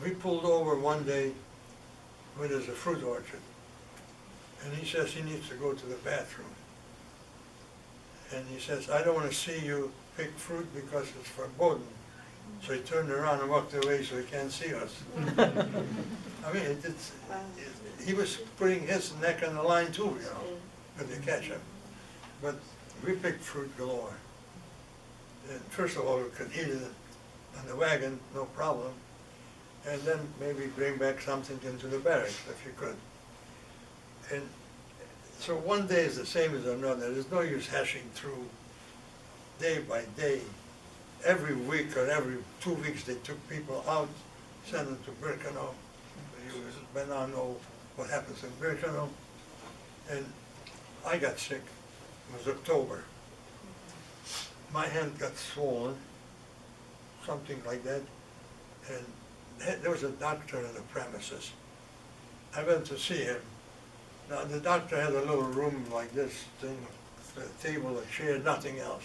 We pulled over one day where there's a fruit orchard, and he says he needs to go to the bathroom. And he says, I don't want to see you pick fruit because it's forbidden. So he turned around and walked away so he can't see us. I mean, he was putting his neck on the line too, you know, because they catch him. But we picked fruit galore. And first of all, we could eat it on the wagon, no problem. And then maybe bring back something into the barracks if you could. And so one day is the same as another. There's no use hashing through day by day. Every week or every 2 weeks they took people out, sent them to Birkenau. You may not know what happens in Birkenau. And I got sick, it was October. My hand got swollen, something like that, and there was a doctor in the premises. I went to see him. Now, the doctor had a little room like this thing, a table, a chair, nothing else.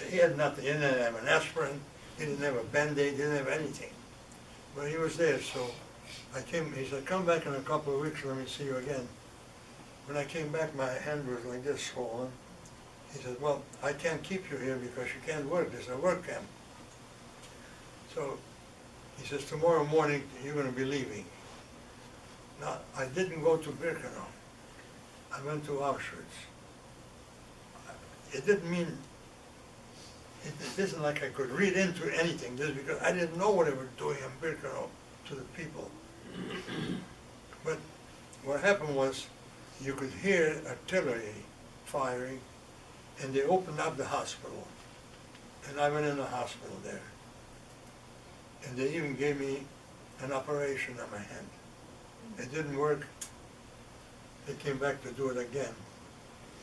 He had nothing, he didn't have an aspirin, he didn't have a Band-Aid, he didn't have anything. But he was there, so I came, he said, come back in a couple of weeks, let me see you again. When I came back, my hand was like this, swollen. He said, well, I can't keep you here because you can't work, there's a work camp. So he says, tomorrow morning, you're gonna be leaving. Now, I didn't go to Birkenau. I went to Auschwitz. It didn't mean, it isn't like I could read into anything, just because I didn't know what they were doing in Birkenau to the people. But what happened was, you could hear artillery firing, and they opened up the hospital. And I went in the hospital there. And they even gave me an operation on my hand. It didn't work. They came back to do it again.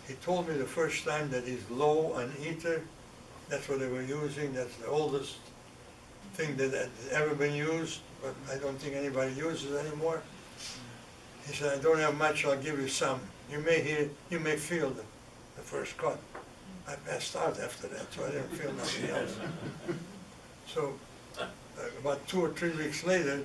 He told me the first time that he's low on ether. That's what they were using. That's the oldest thing that had ever been used, but I don't think anybody uses it anymore. He said, I don't have much, I'll give you some. You may feel the first cut. I passed out after that, so I didn't feel nothing else. So about 2 or 3 weeks later,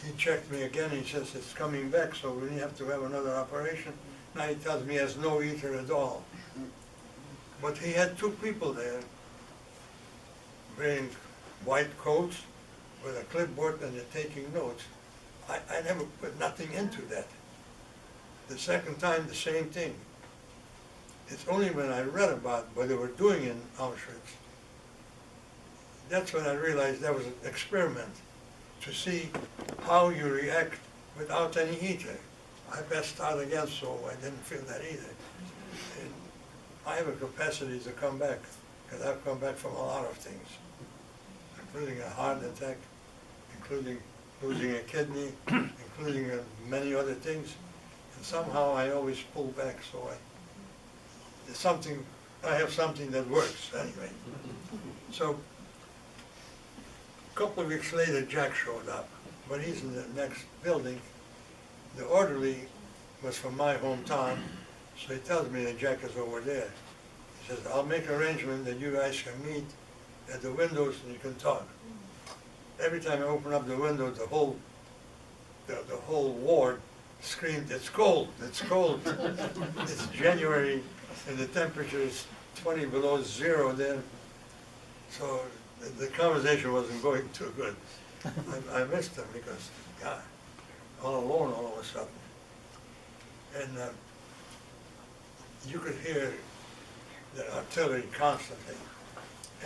he checked me again. He says, it's coming back, so we have to have another operation. Now he tells me he has no ether at all. But he had 2 people there wearing white coats with a clipboard, and they're taking notes. I never put nothing into that. The second time, the same thing. It's only when I read about what they were doing in Auschwitz, that's when I realized that was an experiment to see how you react without any ether. I passed out again, so I didn't feel that either. And I have a capacity to come back, because I've come back from a lot of things, including a heart attack, including losing a kidney, including many other things. And somehow I always pull back, so I have something that works anyway. So a couple of weeks later, Jack showed up, but he's in the next building. The orderly was from my hometown, so he tells me that Jack is over there. He says, I'll make arrangement that you guys can meet at the windows and you can talk. Every time I open up the window, the whole ward screamed, it's cold, it's cold. It's January and the temperature is 20 below zero then. So the conversation wasn't going too good. I missed him because, God, all alone all of a sudden. And you could hear the artillery constantly.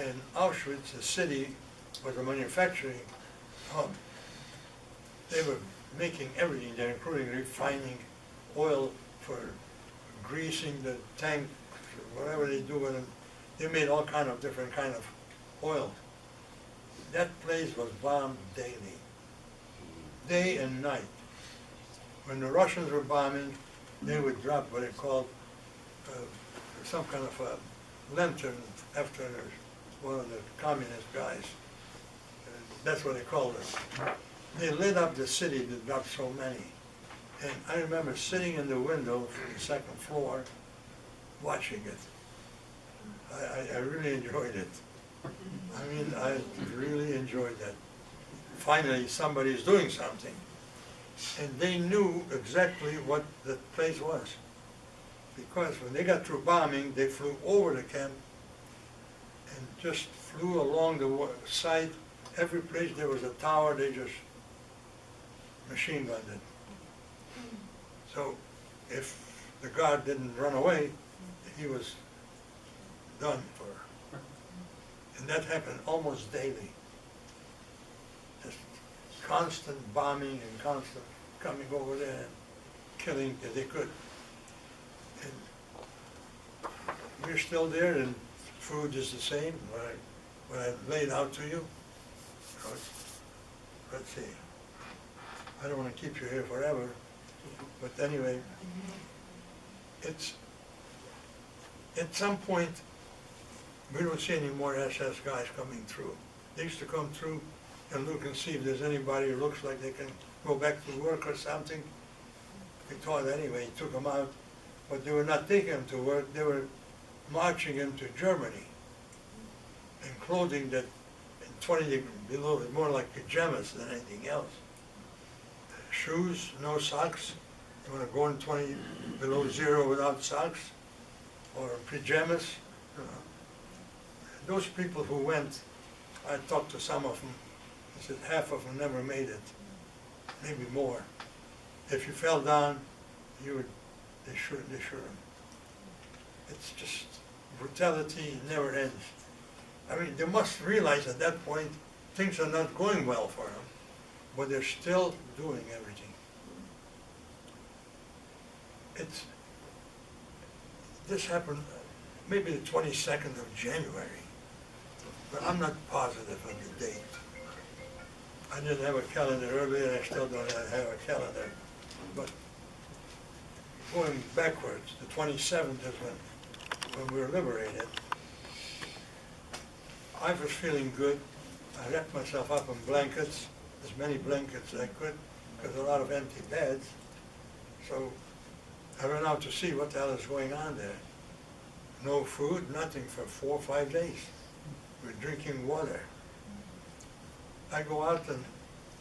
And Auschwitz, the city, was a manufacturing hub. They were making everything there, including refining oil for greasing the tank, whatever they do with it. They made all kind of different kind of oil. That place was bombed daily, day and night. When the Russians were bombing, they would drop what they called some kind of a lantern after one of the communist guys. That's what they called it. They lit up the city that dropped so many. And I remember sitting in the window from the second floor, watching it. I really enjoyed it. I mean, I really enjoyed that. Finally, somebody's doing something. And they knew exactly what the place was. Because when they got through bombing, they flew over the camp and just flew along the side. Every place there was a tower, they just machine gunned it. So if the guard didn't run away, he was done for. And that happened almost daily. Just constant bombing and constant coming over there and killing if they could. And we're still there, and food is the same, what I laid out to you. Let's see. I don't want to keep you here forever, but anyway, it's, at some point, we don't see any more SS guys coming through. They used to come through and look and see if there's anybody who looks like they can go back to work or something. We thought anyway, took them out, but they were not taking them to work, they were marching them to Germany in clothing that, in 20 degrees below, is more like pajamas than anything else. Shoes, no socks. You want to go in 20 below zero without socks or pajamas. Those people who went, I talked to some of them, I said half of them never made it, maybe more. If you fell down, they shoot them. It's just, brutality never ends. I mean, they must realize at that point, things are not going well for them, but they're still doing everything. This happened maybe the 22nd of January, but I'm not positive on the date. I didn't have a calendar earlier, and I still don't have a calendar. But going backwards, the 27th is when we were liberated. I was feeling good. I wrapped myself up in blankets, as many blankets as I could, because a lot of empty beds. So I went out to see what the hell is going on there. No food, nothing for 4 or 5 days. We're drinking water. I go out and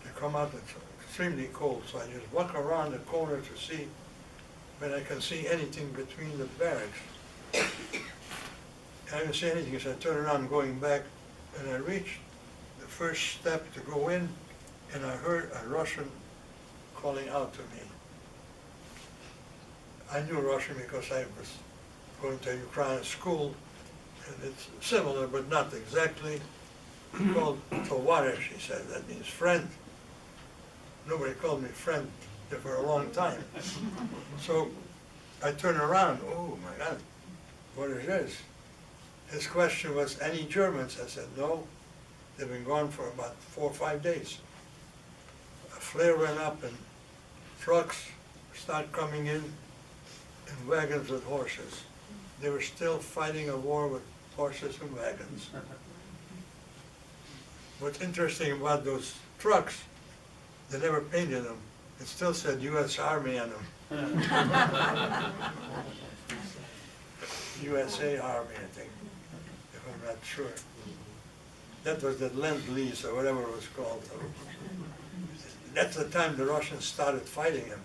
I come out, it's extremely cold, so I just walk around the corner to see when I can see anything between the barracks. I didn't see anything, so I turn around going back, and I reached the first step to go in, and I heard a Russian calling out to me. I knew Russian because I was going to a Ukrainian school, and it's similar, but not exactly. He called Tovarishch, he said, that means friend. Nobody called me friend for a long time. So I turned around, oh my God, what is this? His question was, any Germans? I said, no, they've been gone for about 4 or 5 days. A flare went up and trucks start coming in wagons with horses. They were still fighting a war with horses and wagons. What's interesting about those trucks, they never painted them. It still said U.S. Army on them. USA Army, I think, if I'm not sure. That was the Lend-Lease or whatever it was called. That's the time the Russians started fighting them.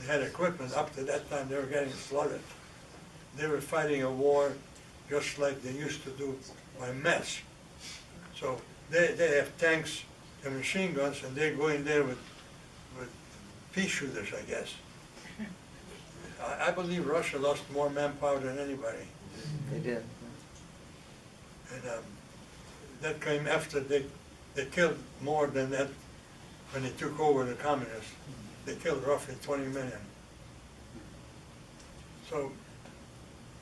They had equipment. Up to that time, they were getting flooded. They were fighting a war just like they used to do by mess. So they have tanks and machine guns, and they go in there with pea shooters, I guess. I believe Russia lost more manpower than anybody. They did. And that came after they killed more than that when they took over the communists. They killed roughly 20 million. So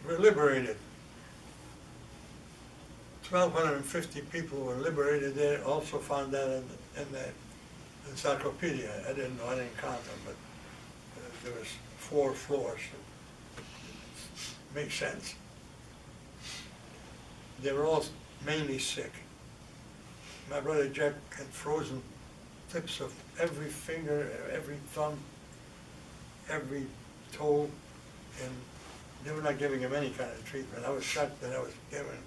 we're liberated. 1,250 people were liberated there. Also found that in the encyclopedia. I didn't know, I didn't count them, but there was 4 floors. Makes sense. They were all mainly sick. My brother Jack had frozen tips of every finger, every thumb, every toe, and they were not giving him any kind of treatment. I was shocked that I was given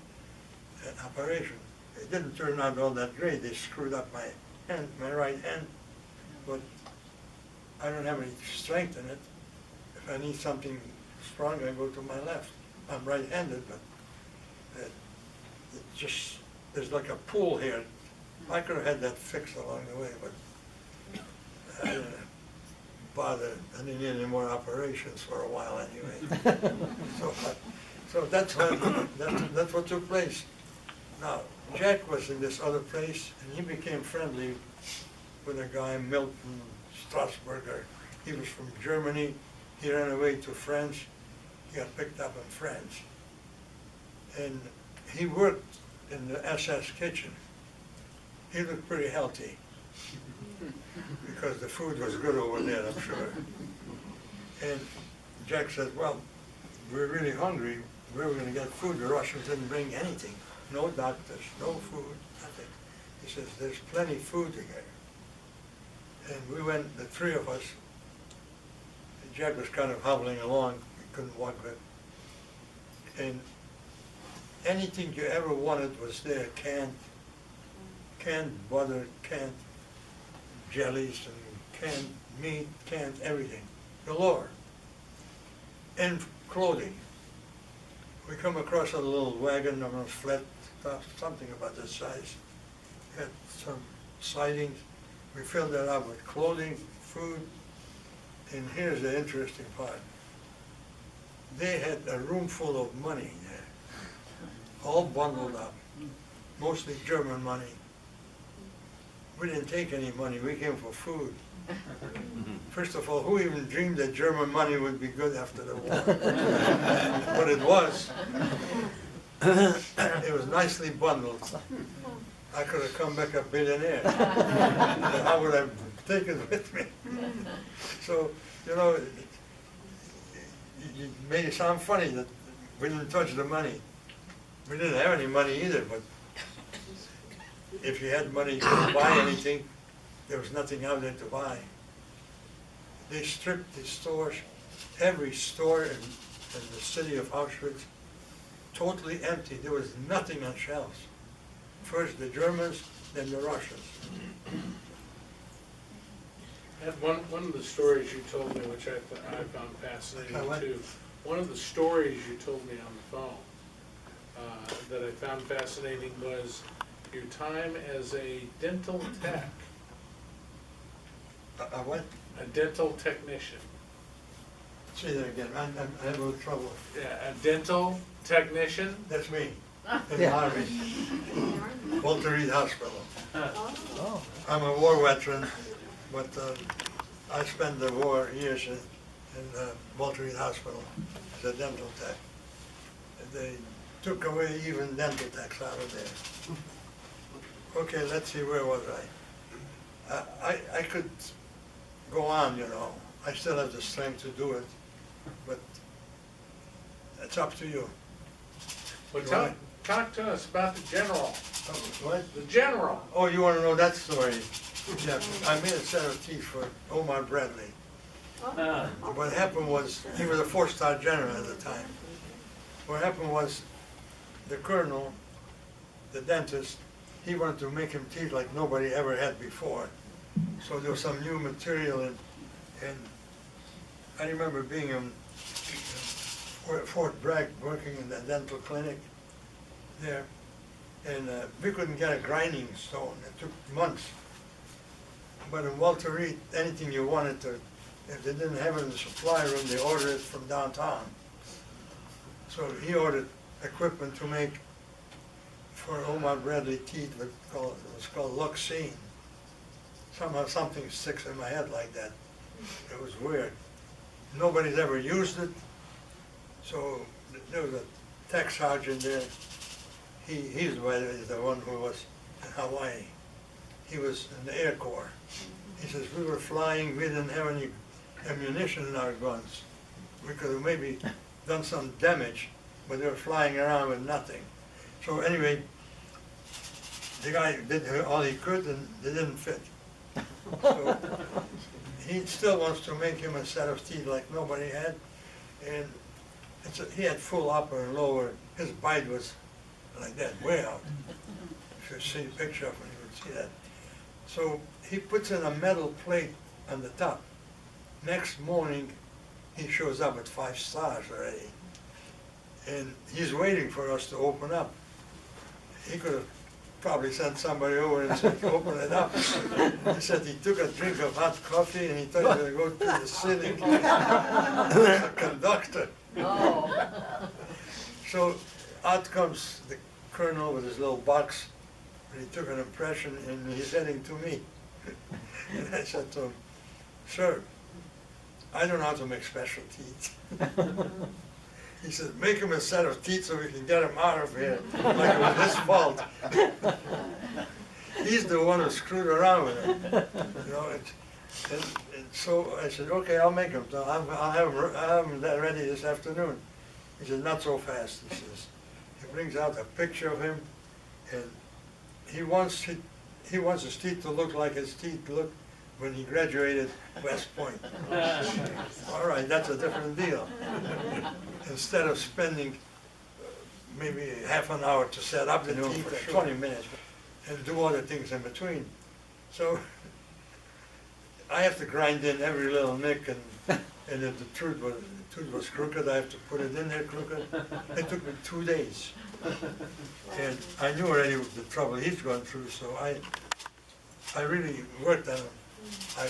an operation. It didn't turn out all that great. They screwed up my hand, my right hand, but I don't have any strength in it. If I need something strong, I go to my left. I'm right-handed, but it just, there's like a pool here. I could have had that fixed along the way, but I didn't bother. I didn't need any more operations for a while anyway. So that's what took place. Now, Jack was in this other place, and he became friendly with a guy, Milton Strasburger. He was from Germany. He ran away to France. He got picked up in France. And he worked in the SS kitchen. He looked pretty healthy because the food was good over there, I'm sure. And Jack said, well, we're really hungry, where are we gonna get food? The Russians didn't bring anything, no doctors, no food, nothing. He says, there's plenty of food here. And we went, the three of us, Jack was kind of hobbling along, he couldn't walk good. And anything you ever wanted was there, canned butter, canned jellies, and canned meat, canned everything, galore. And clothing. We come across a little wagon, a flat top, something about this size. Had some sidings. We filled that up with clothing, food, and here's the interesting part. They had a room full of money there, all bundled up, mostly German money. We didn't take any money, we came for food. First of all, who even dreamed that German money would be good after the war? But it was. It was nicely bundled. I could have come back a billionaire. I would have taken it with me. So, you know, it may sound funny that we didn't touch the money. We didn't have any money either, but if you had money to buy anything, there was nothing out there to buy. They stripped the stores, every store in the city of Auschwitz, totally empty. There was nothing on shelves. First the Germans, then the Russians. And one of the stories you told me, which I found fascinating too, one of the stories you told me on the phone that I found fascinating was your time as a dental tech. What? A dental technician. Say that again, I'm having a little trouble. Yeah, a dental technician. That's me, in the Army, Walter Reed Hospital. I'm a war veteran, but I spent the war years in Walter Reed Hospital as a dental tech. They took away even dental techs out of there. Okay, let's see, where was I? I could go on, you know. I still have the strength to do it, but it's up to you. Well, You talk to us about the general. What? The general. Oh, you want to know that story? Yeah, I made a set of teeth for Omar Bradley. What happened was, he was a 4-star general at the time. What happened was, the colonel, the dentist, he wanted to make him teeth like nobody ever had before. So there was some new material, and I remember being in Fort Bragg, working in the dental clinic there, and we couldn't get a grinding stone. It took months. But in Walter Reed, anything you wanted to, if they didn't have it in the supply room, they ordered it from downtown. So he ordered equipment to make, for Omar Bradley teeth, it was called Luxine. Somehow something sticks in my head like that. It was weird. Nobody's ever used it. So there was a tech sergeant there. He's the one who was in Hawaii. He was in the Air Corps. He says, we were flying, we didn't have any ammunition in our guns. We could have maybe done some damage, but they were flying around with nothing. So anyway, the guy did all he could, and they didn't fit. So he still wants to make him a set of teeth like nobody had, and he had full upper and lower. His bite was like that, way out. If you see a picture of him, you would see that. So he puts in a metal plate on the top. Next morning, he shows up at 5 stars already. And he's waiting for us to open up. He could have probably sent somebody over and said, open it up. He said he took a drink of hot coffee and he thought he was going to go to the ceiling. A conductor. Oh. So out comes the colonel with his little box, and he took an impression and he's heading to me. And I said to him, sir, I don't know how to make special teeth. He said, make him a set of teeth so we can get him out of here, like it was his fault. He's the one who screwed around with him. You know, And so I said, okay, I'll make them. So I'll have them ready this afternoon. He said, not so fast, he says. He brings out a picture of him, and he wants his teeth to look like his teeth looked when he graduated West Point. All right, that's a different deal. Instead of spending maybe half an hour to set up the teeth, or 20 minutes, and do other things in between. So I have to grind in every little nick, and if the tooth was crooked, I have to put it in there crooked. It took me 2 days. And I knew already the trouble he's gone through, so I really worked on him. I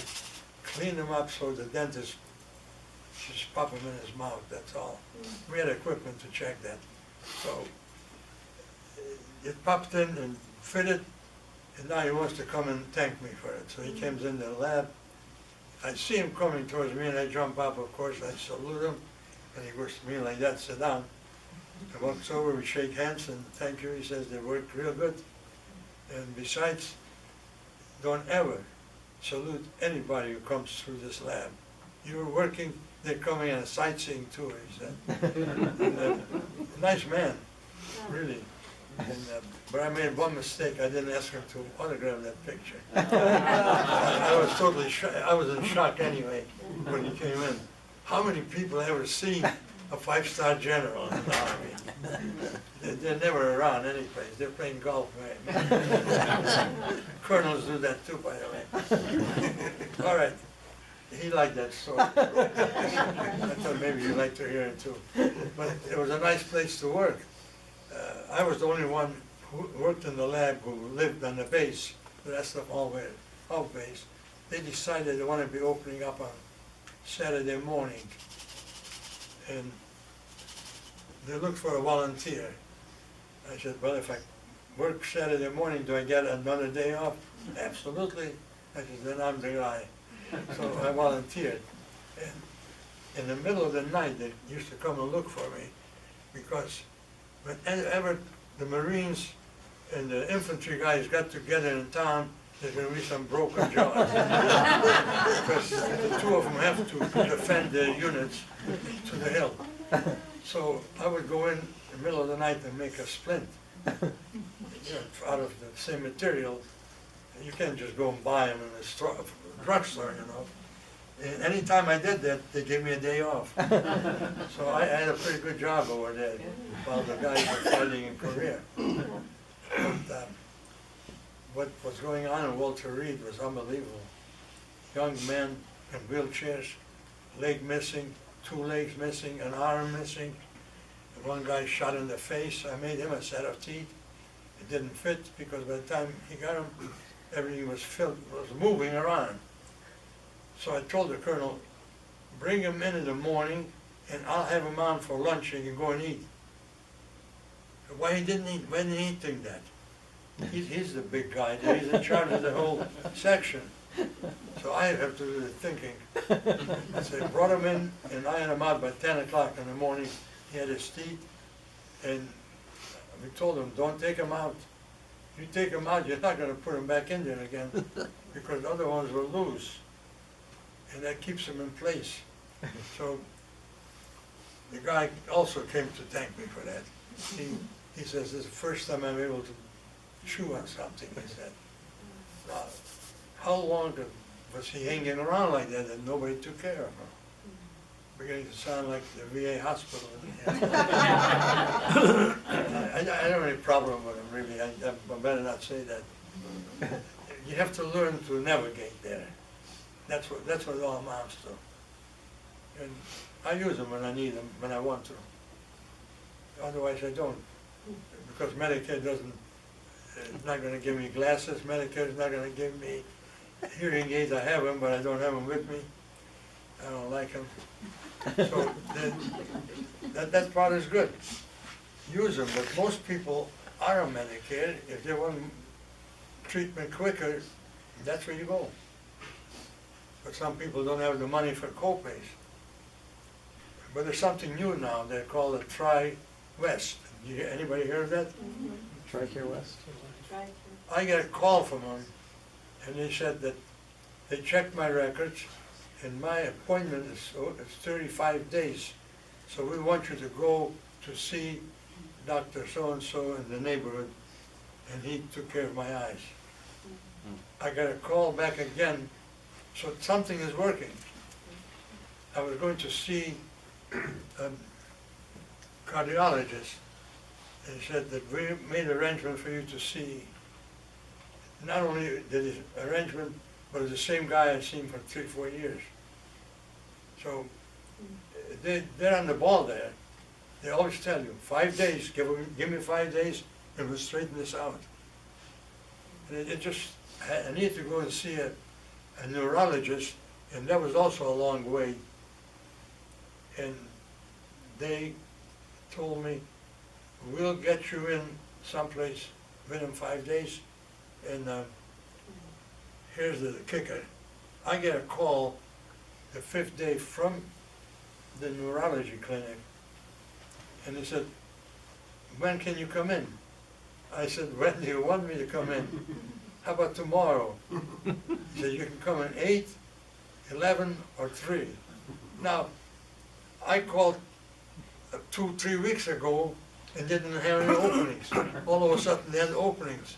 cleaned him up so the dentist just pop him in his mouth, that's all. We had equipment to check that. So it popped in and fitted, and now he wants to come and thank me for it. So he comes in the lab. I see him coming towards me, and I jump up, of course, I salute him, and he goes to me like that, sit down. I walks over, we shake hands, and thank you, he says, they worked real good. And besides, don't ever salute anybody who comes through this lab. You're working, they're coming on a sightseeing tour, he said. And, nice man, really. And, but I made one mistake, I didn't ask him to autograph that picture. I was totally I was in shock anyway when he came in. How many people ever seen a 5-star general in the Army? They're never around any place, they're playing golf, right? Colonels do that too, by the way. All right, he liked that story. I thought maybe you'd like to hear it too. But it was a nice place to work. I was the only one who worked in the lab who lived on the base. The rest of them all were off base. They decided they wanted to be opening up on Saturday morning. And they looked for a volunteer. I said, well, if I work Saturday morning, do I get another day off? Absolutely. I said, then I'm the guy. So I volunteered. And in the middle of the night, they used to come and look for me, because whenever the Marines and the infantry guys got together in town, there's going to be some broken jaws. Because the two of them have to defend their units to the hill. So I would go in the middle of the night and make a splint, out of the same material. You can't just go and buy them in a drugstore, you know. And anytime I did that, they gave me a day off. So I had a pretty good job over there while the guys were fighting in Korea. But, what was going on in Walter Reed was unbelievable. Young men in wheelchairs, leg missing, 2 legs missing, an arm missing. One guy shot in the face. I made him a set of teeth. It didn't fit because by the time he got him, everything was moving around. So I told the colonel, bring him in the morning and I'll have him on for lunch and he can go and eat. Why didn't he think that? He's the big guy, he's in charge of the whole section. So I have to do the thinking. So I brought him in and I had him out by 10 o'clock in the morning. He had his teeth, and we told him, don't take him out. You take him out, you're not going to put him back in there again, because the other ones will lose. And that keeps him in place. So the guy also came to thank me for that. He says, this is the first time I'm able to chew on something, he said. Wow. How long was he hanging around like that and nobody took care of him? Beginning to sound like the VA hospital. I don't have any problem with him, really. I better not say that. You have to learn to navigate there. That's what it all amounts to. And I use them when I need them, when I want to. Otherwise I don't. Because Medicare it's not going to give me glasses. Medicare is not going to give me hearing aids. I have them, but I don't have them with me. I don't like them. So that part is good. Use them, but most people are on Medicare. If they want treatment quicker, that's where you go. But some people don't have the money for co-pays. But there's something new now. They're called a Tri-West. Anybody heard of that? Mm-hmm. TRICARE West. Right. I get a call from them, and they said that they checked my records, and my appointment is 35 days. So we want you to go to see Dr. So-and-so in the neighborhood, and he took care of my eyes. I got a call back again, so something is working. I was going to see a cardiologist, and he said that we made arrangement for you to see. Not only did his arrangement, but it's the same guy I'd seen for 3-4 years. So they're on the ball there. They always tell you, 5 days, give me 5 days, and we'll straighten this out. And it just, I need to go and see a neurologist, and that was also a long way. And they told me, we'll get you in someplace within 5 days, and here's the kicker. I get a call the 5th day from the neurology clinic, and they said, when can you come in? I said, when do you want me to come in? How about tomorrow? He said, you can come at 8, 11, or 3. Now, I called 2-3 weeks ago and didn't have any openings. All of a sudden they had openings.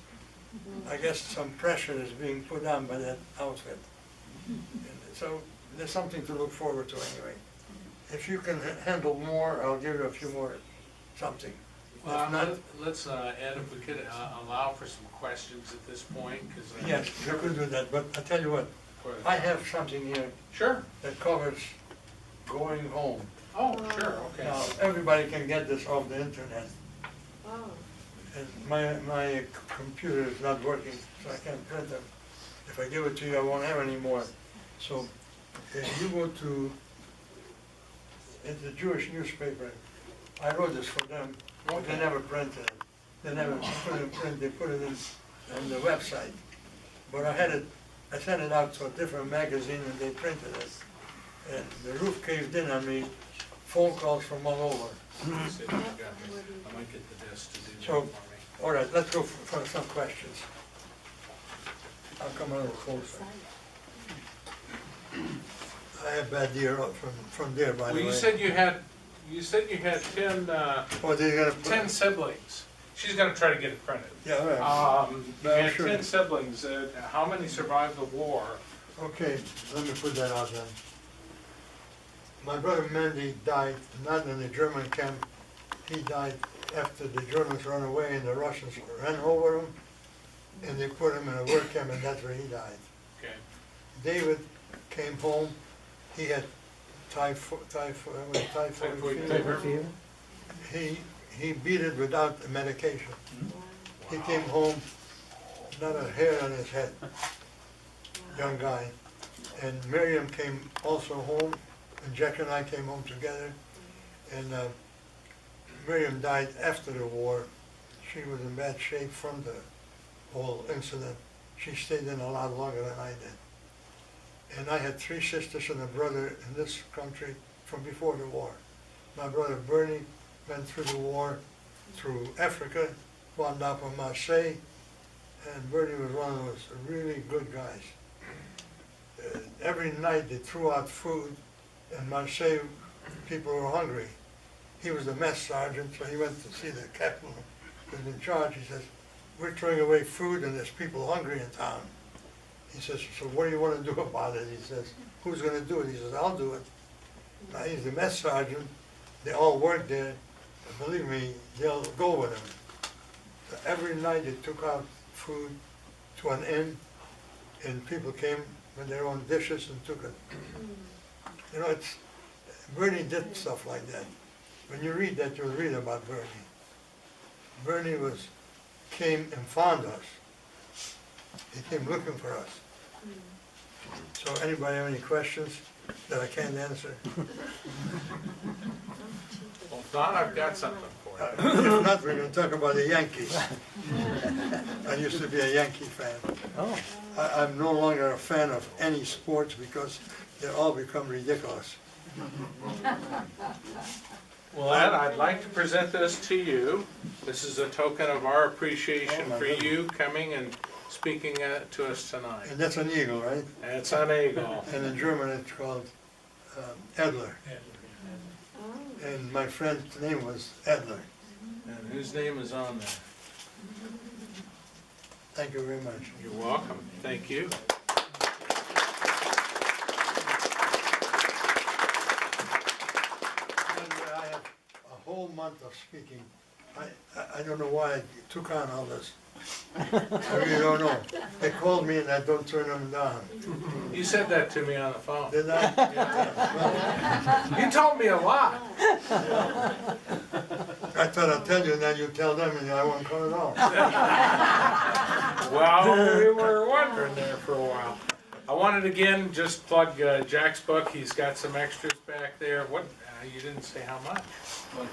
I guess some pressure is being put on by that outfit. And so there's something to look forward to anyway. If you can handle more, I'll give you a few more something. If not, Let's, Ed, if we could allow for some questions at this point, because. yes, you could do that, but I tell you what, I have something here Sure. that covers going home. Oh, sure, okay. Now, everybody can get this off the internet. Oh, And my computer is not working, so I can't print them. If I give it to you, I won't have any more. So if you go to, it's a Jewish newspaper. I wrote this for them, but they never printed it. They never put it in print, they put it in on the website. But I sent it out to a different magazine and they printed it. And the roof caved in on me, phone calls from all over. I might get the desk to do that So, for me. all right, let's go for some questions. I'll come a little closer. I have bad ear from there, by the way. Well, you said you had 10, Oh, they're gonna put- 10 siblings. She's gonna try to get it printed. Yeah, all right. You Yeah, had sure. 10 siblings, how many survived the war? Okay, let me put that out then. My brother Mandy died, not in the German camp. He died after the Germans ran away and the Russians ran over him. And they put him in a work camp and that's where he died. Okay. David came home, he had typhoid fever. He beat it without the medication. He came home, not a hair on his head, young guy. And Miriam came also home, and Jack and I came home together. And Miriam died after the war. She was in bad shape from the whole incident. She stayed in a lot longer than I did. And I had 3 sisters and a brother in this country from before the war. My brother Bernie went through the war through Africa, wound up in Marseille, and Bernie was one of those really good guys. Every night they threw out food, and Marseille people were hungry. He was the mess sergeant, so he went to see the captain who was in charge. He says, we're throwing away food and there's people hungry in town. He says, so what do you want to do about it? He says, who's going to do it? He says, I'll do it. Now he's the mess sergeant. They all work there. Believe me, they'll go with him. So every night they took out food to an inn, and people came with their own dishes and took it. You know, Bernie did stuff like that. When you read that, you'll read about Bernie. Bernie came and found us. He came looking for us. So anybody have any questions that I can't answer? Well, Don, I've got something for you. If not, we're going to talk about the Yankees. I used to be a Yankee fan. Oh, I'm no longer a fan of any sports because they all become ridiculous. Well, Ed, I'd like to present this to you. This is a token of our appreciation for you coming and speaking to us tonight. And that's an eagle, right? And it's on Eagle. And in German it's called Adler. And my friend's name was Adler. And whose name is on there? Thank you very much. You're welcome. Thank you. And I have a whole month of speaking. I don't know why I took on all this. I really don't know. They called me and I don't turn them down. You said that to me on the phone. Did I? Well, You told me a lot. I thought I'd tell you and then you tell them and I won't come at all. Well, we were wondering there for a while. I wanted to again just plug Jack's book. He's got some extras back there. What? You didn't say how much.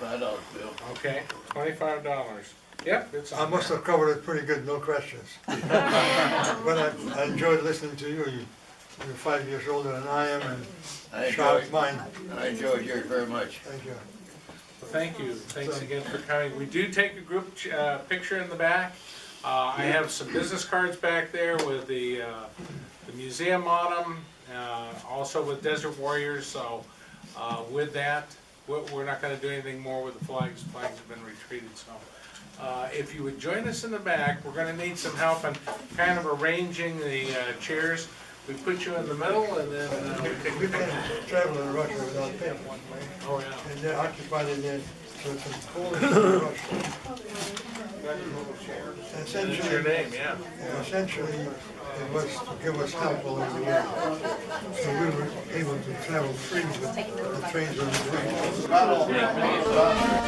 $25, Bill. Okay, $25. Yep, it's on I must there. have covered it pretty good, no questions. But I enjoyed listening to you. You're 5 years older than I am and sharp mind. I enjoyed yours very much. Thank you. Well, thank you. Thanks again for coming. We do take a group picture in the back. I have some business cards back there with the museum on them, also with Desert Warriors. So with that, we're not going to do anything more with the flags. Flags have been retreated. So if you would join us in the back, we're going to need some help in kind of arranging the chairs. We put you in the middle, and then we take We the can't picture. travel in Russia without paying. Oh yeah. And they're occupied in there, so it's in Polish and Russian. That's your Essentially, name, yeah. essentially, it was to give us help along the way. So we were able to travel free with the trains on the way.